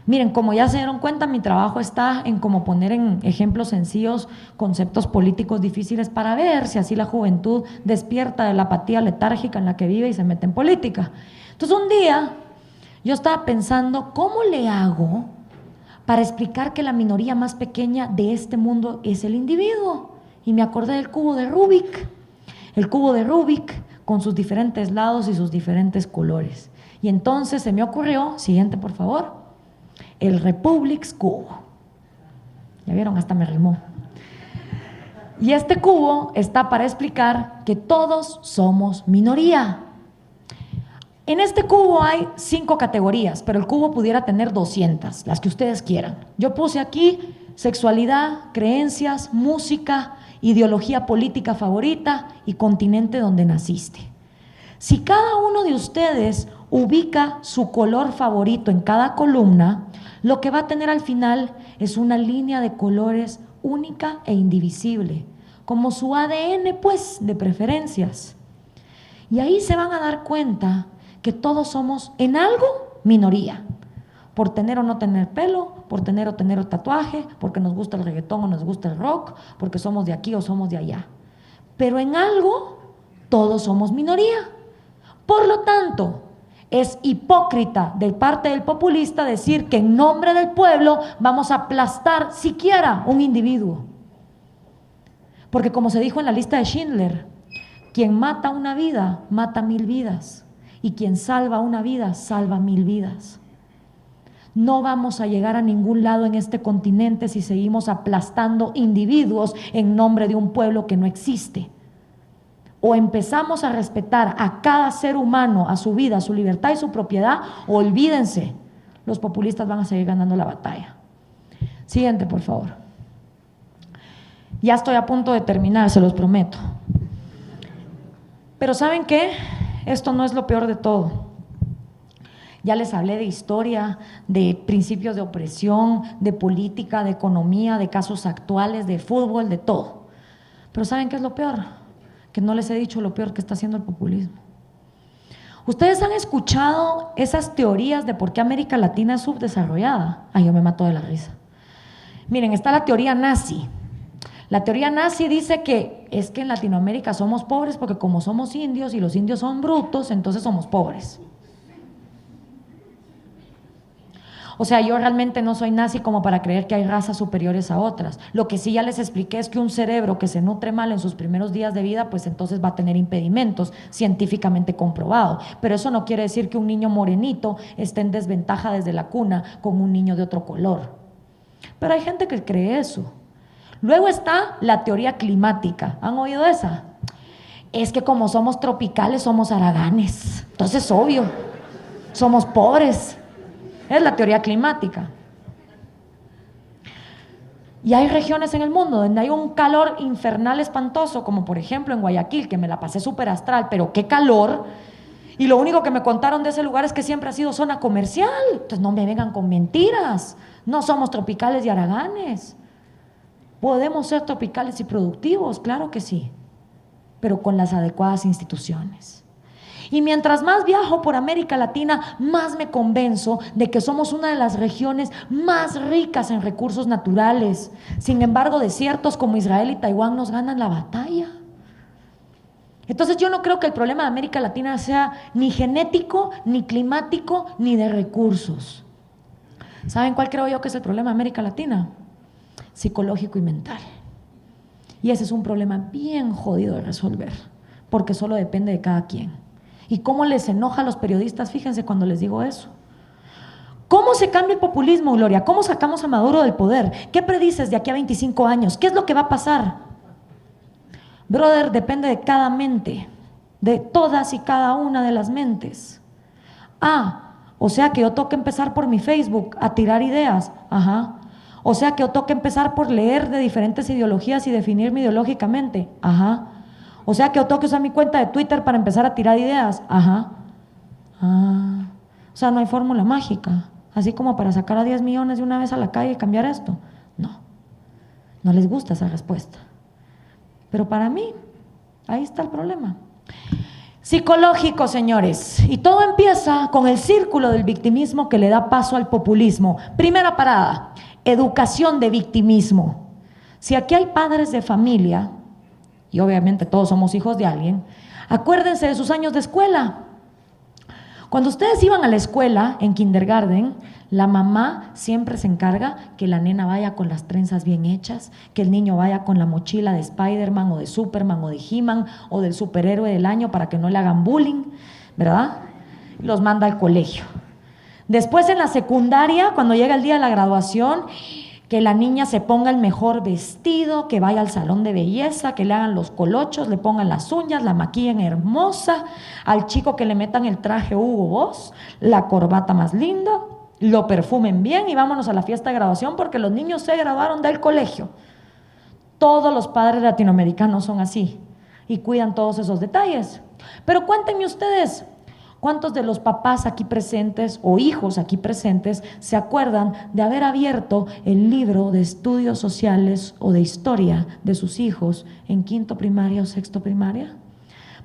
Miren, como ya se dieron cuenta, mi trabajo está en cómo poner en ejemplos sencillos conceptos políticos difíciles para ver si así la juventud despierta de la apatía letárgica en la que vive y se mete en política. Entonces un día yo estaba pensando: ¿cómo le hago para explicar que la minoría más pequeña de este mundo es el individuo? Y me acordé del cubo de Rubik. El cubo de Rubik con sus diferentes lados y sus diferentes colores. Y entonces se me ocurrió, siguiente por favor, el Republics cubo. ¿Ya vieron? Hasta me rimó. Y este cubo está para explicar que todos somos minoría. En este cubo hay 5 categorías, pero el cubo pudiera tener 200, las que ustedes quieran. Yo puse aquí sexualidad, creencias, música, ideología política favorita y continente donde naciste. Si cada uno de ustedes ubica su color favorito en cada columna, lo que va a tener al final es una línea de colores única e indivisible, como su ADN, pues, de preferencias. Y ahí se van a dar cuenta que todos somos en algo minoría, por tener o no tener pelo, por tener o tener tatuaje, porque nos gusta el reggaetón o nos gusta el rock, porque somos de aquí o somos de allá. Pero en algo todos somos minoría. Por lo tanto, es hipócrita de parte del populista decir que en nombre del pueblo vamos a aplastar siquiera un individuo. Porque como se dijo en la lista de Schindler, quien mata una vida, mata 1000 vidas. Y quien salva una vida, salva 1000 vidas. No vamos a llegar a ningún lado en este continente si seguimos aplastando individuos en nombre de un pueblo que no existe. O empezamos a respetar a cada ser humano, a su vida, a su libertad y su propiedad, o olvídense, los populistas van a seguir ganando la batalla. Siguiente, por favor. Ya estoy a punto de terminar, se los prometo. Pero ¿saben qué? Esto no es lo peor de todo. Ya les hablé de historia, de principios de opresión, de política, de economía, de casos actuales, de fútbol, de todo. Pero ¿saben qué es lo peor? Que no les he dicho lo peor que está haciendo el populismo. ¿Ustedes han escuchado esas teorías de por qué América Latina es subdesarrollada? Ay, yo me mato de la risa. Miren, está la teoría nazi. La teoría nazi dice que es que en Latinoamérica somos pobres porque como somos indios y los indios son brutos, entonces somos pobres. O sea, yo realmente no soy nazi como para creer que hay razas superiores a otras. Lo que sí ya les expliqué es que un cerebro que se nutre mal en sus primeros días de vida, pues entonces va a tener impedimentos, científicamente comprobado. Pero eso no quiere decir que un niño morenito esté en desventaja desde la cuna con un niño de otro color. Pero hay gente que cree eso. Luego está la teoría climática. ¿Han oído esa? Es que como somos tropicales somos haraganes. Entonces, obvio, somos pobres. Es la teoría climática. Y hay regiones en el mundo donde hay un calor infernal espantoso, como por ejemplo en Guayaquil, que me la pasé súper astral, pero qué calor. Y lo único que me contaron de ese lugar es que siempre ha sido zona comercial. Entonces no me vengan con mentiras. No somos tropicales y haraganes. Podemos ser tropicales y productivos, claro que sí, pero con las adecuadas instituciones. Y mientras más viajo por América Latina, más me convenzo de que somos una de las regiones más ricas en recursos naturales. Sin embargo, desiertos como Israel y Taiwán nos ganan la batalla. Entonces yo no creo que el problema de América Latina sea ni genético, ni climático, ni de recursos. ¿Saben cuál creo yo que es el problema de América Latina? Psicológico y mental. Y ese es un problema bien jodido de resolver, porque solo depende de cada quien. ¿Y cómo les enoja a los periodistas? Fíjense cuando les digo eso. ¿Cómo se cambia el populismo, Gloria? ¿Cómo sacamos a Maduro del poder? ¿Qué predices de aquí a 25 años? ¿Qué es lo que va a pasar? Brother, depende de cada mente, de todas y cada una de las mentes. O sea que yo tengo que empezar por mi Facebook a tirar ideas. Ajá. O sea que yo tengo que empezar por leer de diferentes ideologías y definirme ideológicamente. Ajá. O sea que yo tengo que usar mi cuenta de Twitter para empezar a tirar ideas. Ajá. O sea, no hay fórmula mágica, así como para sacar a 10 millones de una vez a la calle y cambiar esto. No les gusta esa respuesta. Pero para mí, ahí está el problema. Psicológico, señores. Y todo empieza con el círculo del victimismo que le da paso al populismo. Primera parada, educación de victimismo. Si aquí hay padres de familia, y obviamente todos somos hijos de alguien, acuérdense de sus años de escuela. Cuando ustedes iban a la escuela, en kindergarten, la mamá siempre se encarga que la nena vaya con las trenzas bien hechas, que el niño vaya con la mochila de Spider-Man o de Superman o de He-Man o del superhéroe del año para que no le hagan bullying, ¿verdad? Los manda al colegio. Después en la secundaria, cuando llega el día de la graduación, que la niña se ponga el mejor vestido, que vaya al salón de belleza, que le hagan los colochos, le pongan las uñas, la maquillen hermosa, al chico que le metan el traje Hugo Boss, la corbata más linda, lo perfumen bien y vámonos a la fiesta de graduación porque los niños se graduaron del colegio. Todos los padres latinoamericanos son así y cuidan todos esos detalles. Pero cuéntenme ustedes, ¿cuántos de los papás aquí presentes o hijos aquí presentes se acuerdan de haber abierto el libro de estudios sociales o de historia de sus hijos en quinto primaria o sexto primaria?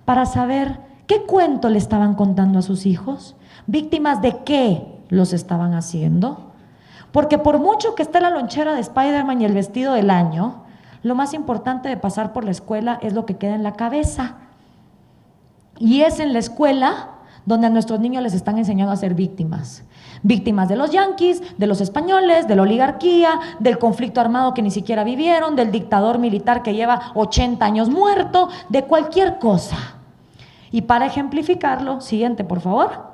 Para saber qué cuento le estaban contando a sus hijos, víctimas de qué los estaban haciendo. Porque por mucho que esté la lonchera de Spider-Man y el vestido del año, lo más importante de pasar por la escuela es lo que queda en la cabeza. Y es en la escuela donde a nuestros niños les están enseñando a ser víctimas. Víctimas de los yanquis, de los españoles, de la oligarquía, del conflicto armado que ni siquiera vivieron, del dictador militar que lleva 80 años muerto, de cualquier cosa. Y para ejemplificarlo, siguiente por favor.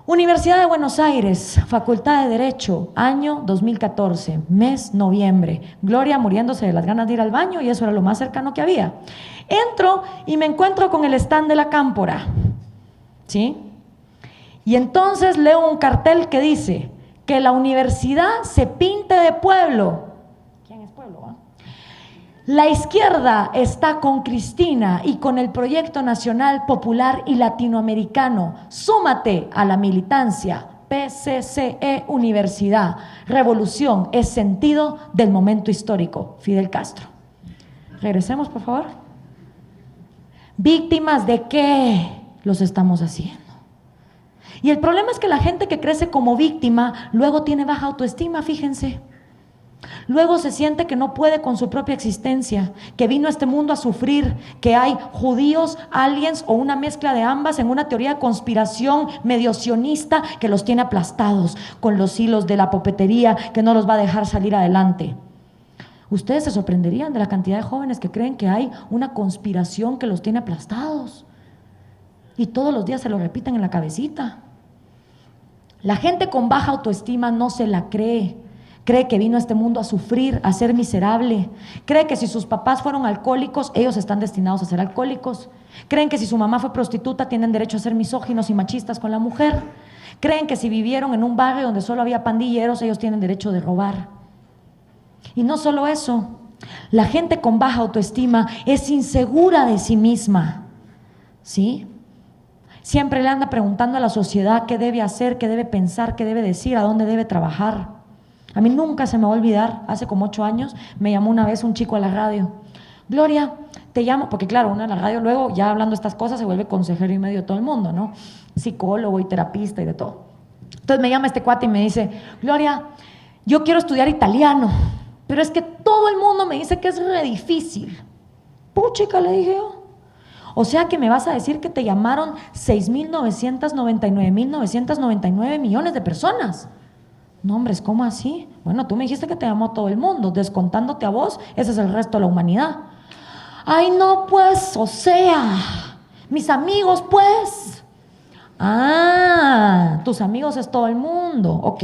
Universidad de Buenos Aires, Facultad de Derecho, año 2014, mes noviembre. Gloria muriéndose de las ganas de ir al baño y eso era lo más cercano que había. Entro y me encuentro con el stand de la Cámpora. ¿Sí? Y entonces leo un cartel que dice que la universidad se pinte de pueblo. ¿Quién es pueblo? La izquierda está con Cristina y con el Proyecto Nacional Popular y Latinoamericano. Súmate a la militancia. PCCE Universidad. Revolución es sentido del momento histórico. Fidel Castro. Regresemos, por favor. ¿Víctimas de qué los estamos haciendo? Y el problema es que la gente que crece como víctima luego tiene baja autoestima, fíjense. Luego se siente que no puede con su propia existencia, que vino a este mundo a sufrir, que hay judíos, aliens o una mezcla de ambas en una teoría de conspiración medio sionista que los tiene aplastados con los hilos de la popetería que no los va a dejar salir adelante. Ustedes se sorprenderían de la cantidad de jóvenes que creen que hay una conspiración que los tiene aplastados y todos los días se lo repiten en la cabecita. La gente con baja autoestima no se la cree. Cree que vino a este mundo a sufrir, a ser miserable. Cree que si sus papás fueron alcohólicos, ellos están destinados a ser alcohólicos. Creen que si su mamá fue prostituta, tienen derecho a ser misóginos y machistas con la mujer. Creen que si vivieron en un barrio donde solo había pandilleros, ellos tienen derecho de robar. Y no solo eso, la gente con baja autoestima es insegura de sí misma, ¿sí? Siempre le anda preguntando a la sociedad qué debe hacer, qué debe pensar, qué debe decir, a dónde debe trabajar. A mí nunca se me va a olvidar, hace como 8 años, me llamó una vez un chico a la radio. Gloria, te llamo, porque claro, uno en la radio luego, ya hablando estas cosas, se vuelve consejero y medio de todo el mundo, ¿no? Psicólogo y terapista y de todo. Entonces me llama este cuate y me dice, Gloria, yo quiero estudiar italiano, pero es que todo el mundo me dice que es re difícil. Puchica, le dije yo. O sea que me vas a decir que te llamaron 6.999.999 millones de personas. No, hombre, ¿cómo así? Bueno, tú me dijiste que te llamó todo el mundo, descontándote a vos, ese es el resto de la humanidad. Ay, no, pues, o sea, mis amigos, pues. Ah, tus amigos es todo el mundo, ok.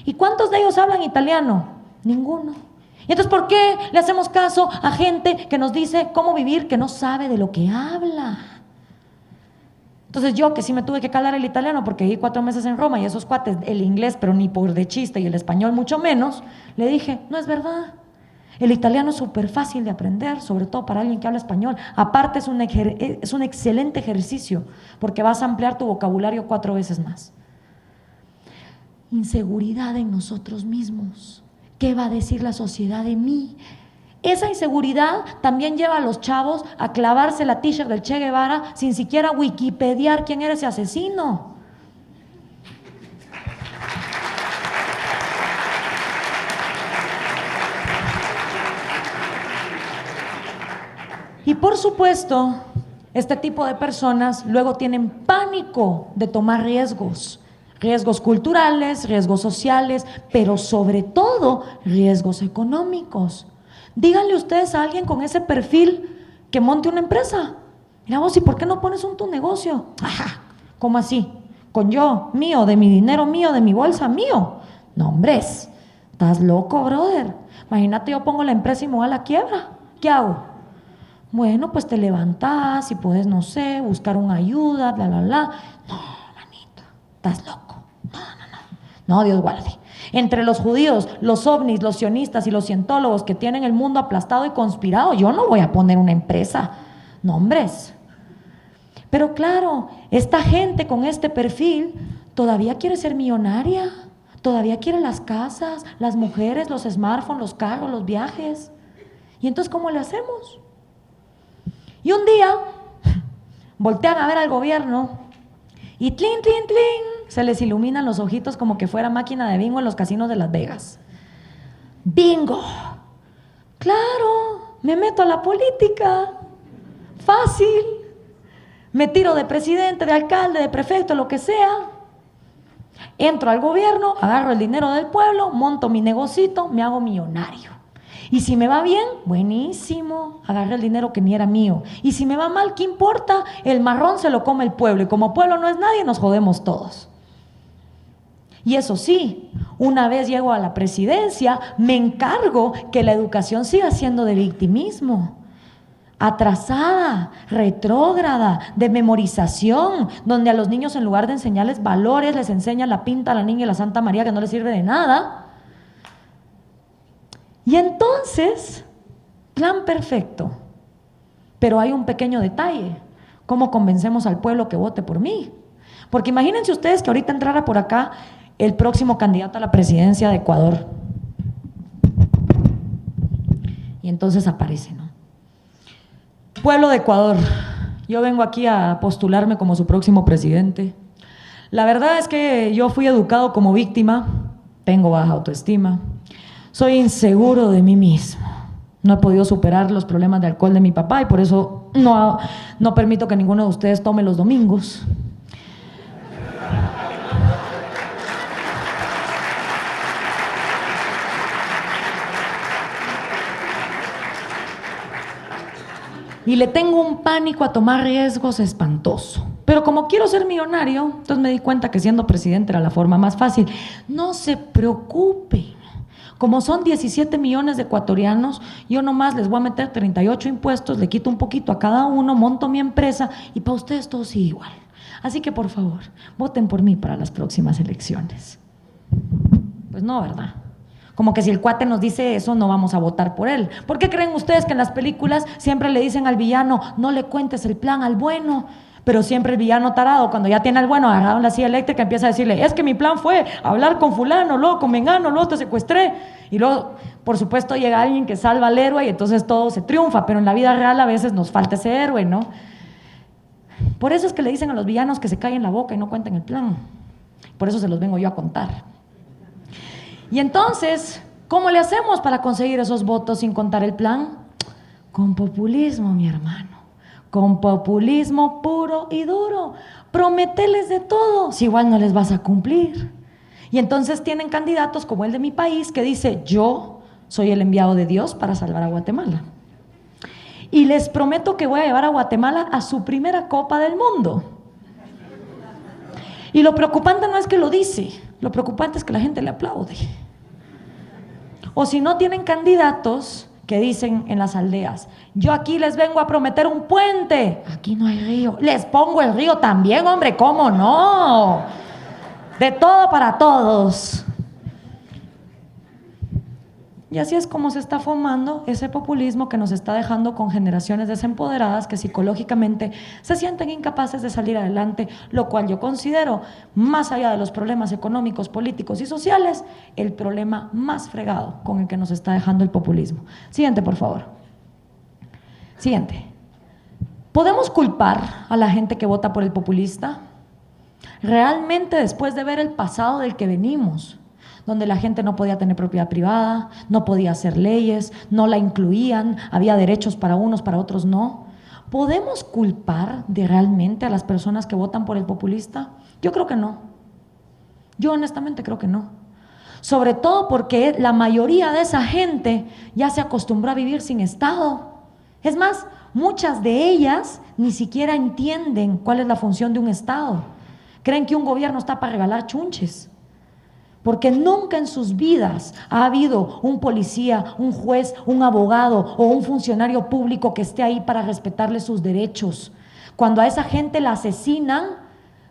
¿Y cuántos de ellos hablan italiano? Ninguno. ¿Y entonces por qué le hacemos caso a gente que nos dice cómo vivir, que no sabe de lo que habla? Entonces yo, que sí me tuve que calar el italiano porque viví 4 meses en Roma y esos cuates, el inglés, pero ni por de chiste, y el español mucho menos, le dije, no es verdad. El italiano es súper fácil de aprender, sobre todo para alguien que habla español. Aparte es un excelente ejercicio porque vas a ampliar tu vocabulario 4 veces más. Inseguridad en nosotros mismos. ¿Qué va a decir la sociedad de mí? Esa inseguridad también lleva a los chavos a clavarse la t-shirt del Che Guevara sin siquiera wikipediar quién era ese asesino. Y por supuesto, este tipo de personas luego tienen pánico de tomar riesgos. Riesgos culturales, riesgos sociales, pero sobre todo riesgos económicos. Díganle ustedes a alguien con ese perfil que monte una empresa. Mira vos, ¿y por qué no pones tu negocio? Ajá, ¿cómo así? Con yo, mío, de mi dinero mío, de mi bolsa mío. No, hombre, estás loco, brother. Imagínate, yo pongo la empresa y me voy a la quiebra. ¿Qué hago? Bueno, pues te levantás y puedes, no sé, buscar una ayuda, bla, bla, bla. No, manito, estás loco. No, Dios guarde. Entre los judíos, los ovnis, los sionistas y los cientólogos que tienen el mundo aplastado y conspirado, yo no voy a poner una empresa. No, hombres. Pero claro, esta gente con este perfil todavía quiere ser millonaria, todavía quiere las casas, las mujeres, los smartphones, los carros, los viajes. ¿Y entonces cómo le hacemos? Y un día voltean a ver al gobierno y tlin, tlin, tlin, se les iluminan los ojitos como que fuera máquina de bingo en los casinos de Las Vegas. ¡Bingo! Claro, me meto a la política. Fácil. Me tiro de presidente, de alcalde, de prefecto, lo que sea. Entro al gobierno, agarro el dinero del pueblo, monto mi negocito, me hago millonario. Y si me va bien, buenísimo, agarré el dinero que ni era mío. Y si me va mal, ¿qué importa? El marrón se lo come el pueblo y como pueblo no es nadie, nos jodemos todos. Y eso sí, una vez llego a la presidencia, me encargo que la educación siga siendo de victimismo, atrasada, retrógrada, de memorización, donde a los niños en lugar de enseñarles valores, les enseñan la pinta, la niña y la Santa María que no les sirve de nada. Y entonces, plan perfecto, pero hay un pequeño detalle, ¿cómo convencemos al pueblo que vote por mí? Porque imagínense ustedes que ahorita entrara por acá el próximo candidato a la presidencia de Ecuador. Y entonces aparece, ¿no? Pueblo de Ecuador, yo vengo aquí a postularme como su próximo presidente. La verdad es que yo fui educado como víctima, tengo baja autoestima, soy inseguro de mí mismo. No he podido superar los problemas de alcohol de mi papá y por eso no permito que ninguno de ustedes tome los domingos. Y le tengo un pánico a tomar riesgos espantoso. Pero como quiero ser millonario, entonces me di cuenta que siendo presidente era la forma más fácil. No se preocupen. Como son 17 millones de ecuatorianos, yo nomás les voy a meter 38 impuestos, le quito un poquito a cada uno, monto mi empresa y para ustedes todo sigue igual. Así que por favor, voten por mí para las próximas elecciones. Pues no, ¿verdad? Como que si el cuate nos dice eso, no vamos a votar por él. ¿Por qué creen ustedes que en las películas siempre le dicen al villano, no le cuentes el plan al bueno? Pero siempre el villano tarado, cuando ya tiene al bueno agarrado en la silla eléctrica, empieza a decirle, es que mi plan fue hablar con fulano, luego con mengano, luego te secuestré. Y luego, por supuesto, llega alguien que salva al héroe y entonces todo se triunfa. Pero en la vida real a veces nos falta ese héroe, ¿no? Por eso es que le dicen a los villanos que se callen la boca y no cuenten el plan. Por eso se los vengo yo a contar. Y entonces, ¿cómo le hacemos para conseguir esos votos sin contar el plan? Con populismo, mi hermano. Con populismo puro y duro. Prometeles de todo, si igual no les vas a cumplir. Y entonces tienen candidatos como el de mi país que dice, yo soy el enviado de Dios para salvar a Guatemala. Y les prometo que voy a llevar a Guatemala a su primera Copa del Mundo. Y lo preocupante no es que lo dice, lo preocupante es que la gente le aplaude. O si no tienen candidatos que dicen en las aldeas, yo aquí les vengo a prometer un puente, aquí no hay río, les pongo el río también, hombre, ¿cómo no? De todo para todos. Y así es como se está formando ese populismo que nos está dejando con generaciones desempoderadas que psicológicamente se sienten incapaces de salir adelante, lo cual yo considero, más allá de los problemas económicos, políticos y sociales, el problema más fregado con el que nos está dejando el populismo. Siguiente, por favor. Siguiente. ¿Podemos culpar a la gente que vota por el populista? Realmente, después de ver el pasado del que venimos, donde la gente no podía tener propiedad privada, no podía hacer leyes, no la incluían, había derechos para unos, para otros no. ¿Podemos culpar realmente a las personas que votan por el populista? Yo creo que no. Yo honestamente creo que no. Sobre todo porque la mayoría de esa gente ya se acostumbró a vivir sin Estado. Es más, muchas de ellas ni siquiera entienden cuál es la función de un Estado. Creen que un gobierno está para regalar chunches. Porque nunca en sus vidas ha habido un policía, un juez, un abogado o un funcionario público que esté ahí para respetarle sus derechos. Cuando a esa gente la asesinan,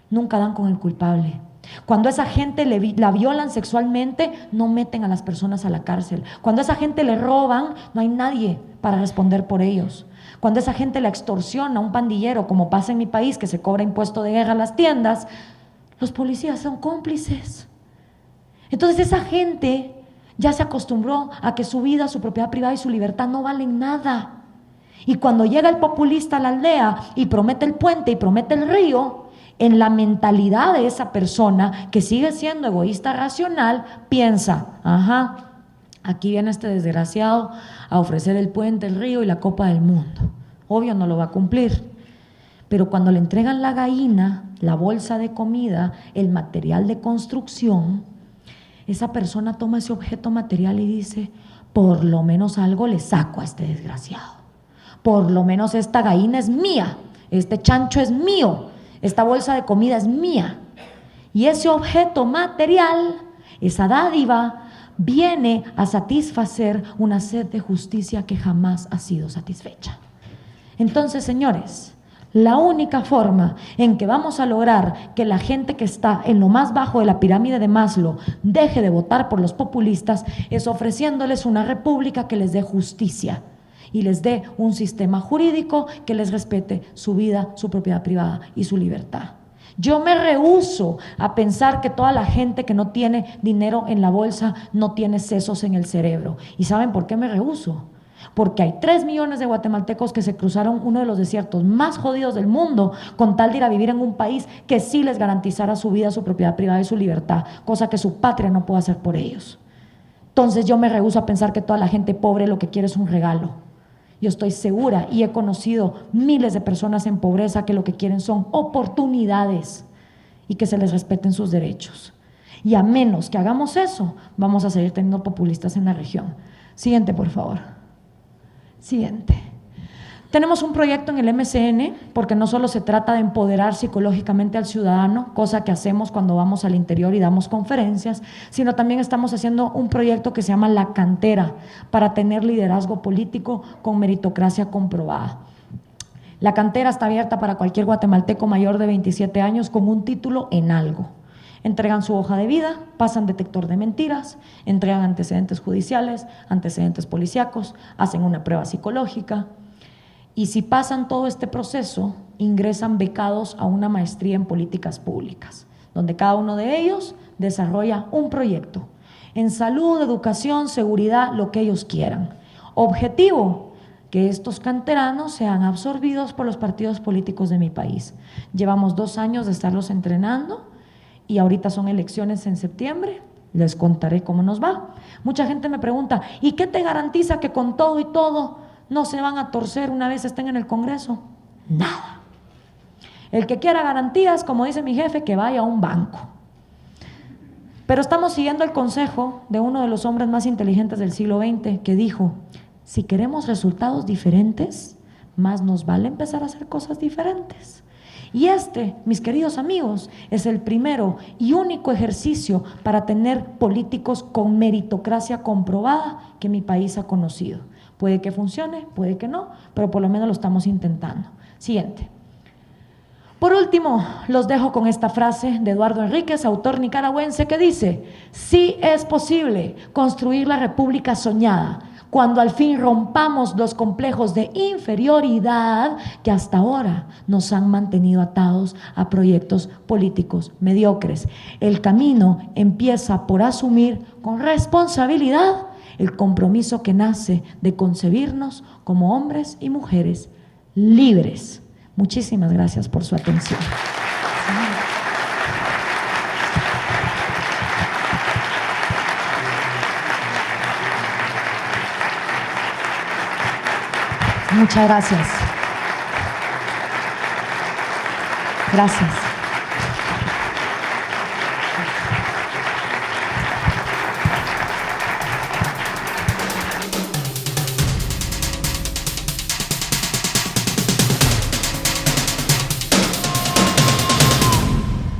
nunca dan con el culpable. Cuando a esa gente la violan sexualmente, no meten a las personas a la cárcel. Cuando a esa gente le roban, no hay nadie para responder por ellos. Cuando a esa gente la extorsiona un pandillero, como pasa en mi país, que se cobra impuesto de guerra a las tiendas, los policías son cómplices. Entonces esa gente ya se acostumbró a que su vida, su propiedad privada y su libertad no valen nada. Y cuando llega el populista a la aldea y promete el puente y promete el río, en la mentalidad de esa persona que sigue siendo egoísta racional, piensa, ajá, aquí viene este desgraciado a ofrecer el puente, el río y la copa del mundo. Obvio no lo va a cumplir. Pero cuando le entregan la gallina, la bolsa de comida, el material de construcción, esa persona toma ese objeto material y dice, por lo menos algo le saco a este desgraciado. Por lo menos esta gallina es mía, este chancho es mío, esta bolsa de comida es mía. Y ese objeto material, esa dádiva, viene a satisfacer una sed de justicia que jamás ha sido satisfecha. Entonces, señores, la única forma en que vamos a lograr que la gente que está en lo más bajo de la pirámide de Maslow deje de votar por los populistas es ofreciéndoles una república que les dé justicia y les dé un sistema jurídico que les respete su vida, su propiedad privada y su libertad. Yo me rehúso a pensar que toda la gente que no tiene dinero en la bolsa no tiene sesos en el cerebro. ¿Y saben por qué me rehúso? Porque hay 3 millones de guatemaltecos que se cruzaron uno de los desiertos más jodidos del mundo con tal de ir a vivir en un país que sí les garantizara su vida, su propiedad privada y su libertad, cosa que su patria no puede hacer por ellos. Entonces yo me rehúso a pensar que toda la gente pobre lo que quiere es un regalo. Yo estoy segura y he conocido miles de personas en pobreza que lo que quieren son oportunidades y que se les respeten sus derechos. Y a menos que hagamos eso, vamos a seguir teniendo populistas en la región. Siguiente, por favor. Siguiente. Tenemos un proyecto en el MCN, porque no solo se trata de empoderar psicológicamente al ciudadano, cosa que hacemos cuando vamos al interior y damos conferencias, sino también estamos haciendo un proyecto que se llama La Cantera, para tener liderazgo político con meritocracia comprobada. La Cantera está abierta para cualquier guatemalteco mayor de 27 años con un título en algo. entregan su hoja de vida, pasan detector de mentiras, entregan antecedentes judiciales, antecedentes policíacos, hacen una prueba psicológica y si pasan todo este proceso, ingresan becados a una maestría en políticas públicas, donde cada uno de ellos desarrolla un proyecto en salud, educación, seguridad, lo que ellos quieran. Objetivo, que estos canteranos sean absorbidos por los partidos políticos de mi país. Llevamos 2 años de estarlos entrenando y ahorita son elecciones en septiembre, les contaré cómo nos va. Mucha gente me pregunta, ¿y qué te garantiza que con todo y todo no se van a torcer una vez estén en el Congreso? Nada. El que quiera garantías, como dice mi jefe, que vaya a un banco. Pero estamos siguiendo el consejo de uno de los hombres más inteligentes del siglo XX que dijo, si queremos resultados diferentes, más nos vale empezar a hacer cosas diferentes. Y este, mis queridos amigos, es el primero y único ejercicio para tener políticos con meritocracia comprobada que mi país ha conocido. Puede que funcione, puede que no, pero por lo menos lo estamos intentando. Siguiente. Por último, los dejo con esta frase de Eduardo Enríquez, autor nicaragüense, que dice: sí es posible construir la república soñada cuando al fin rompamos los complejos de inferioridad que hasta ahora nos han mantenido atados a proyectos políticos mediocres. El camino empieza por asumir con responsabilidad el compromiso que nace de concebirnos como hombres y mujeres libres. Muchísimas gracias por su atención. Muchas gracias. Gracias.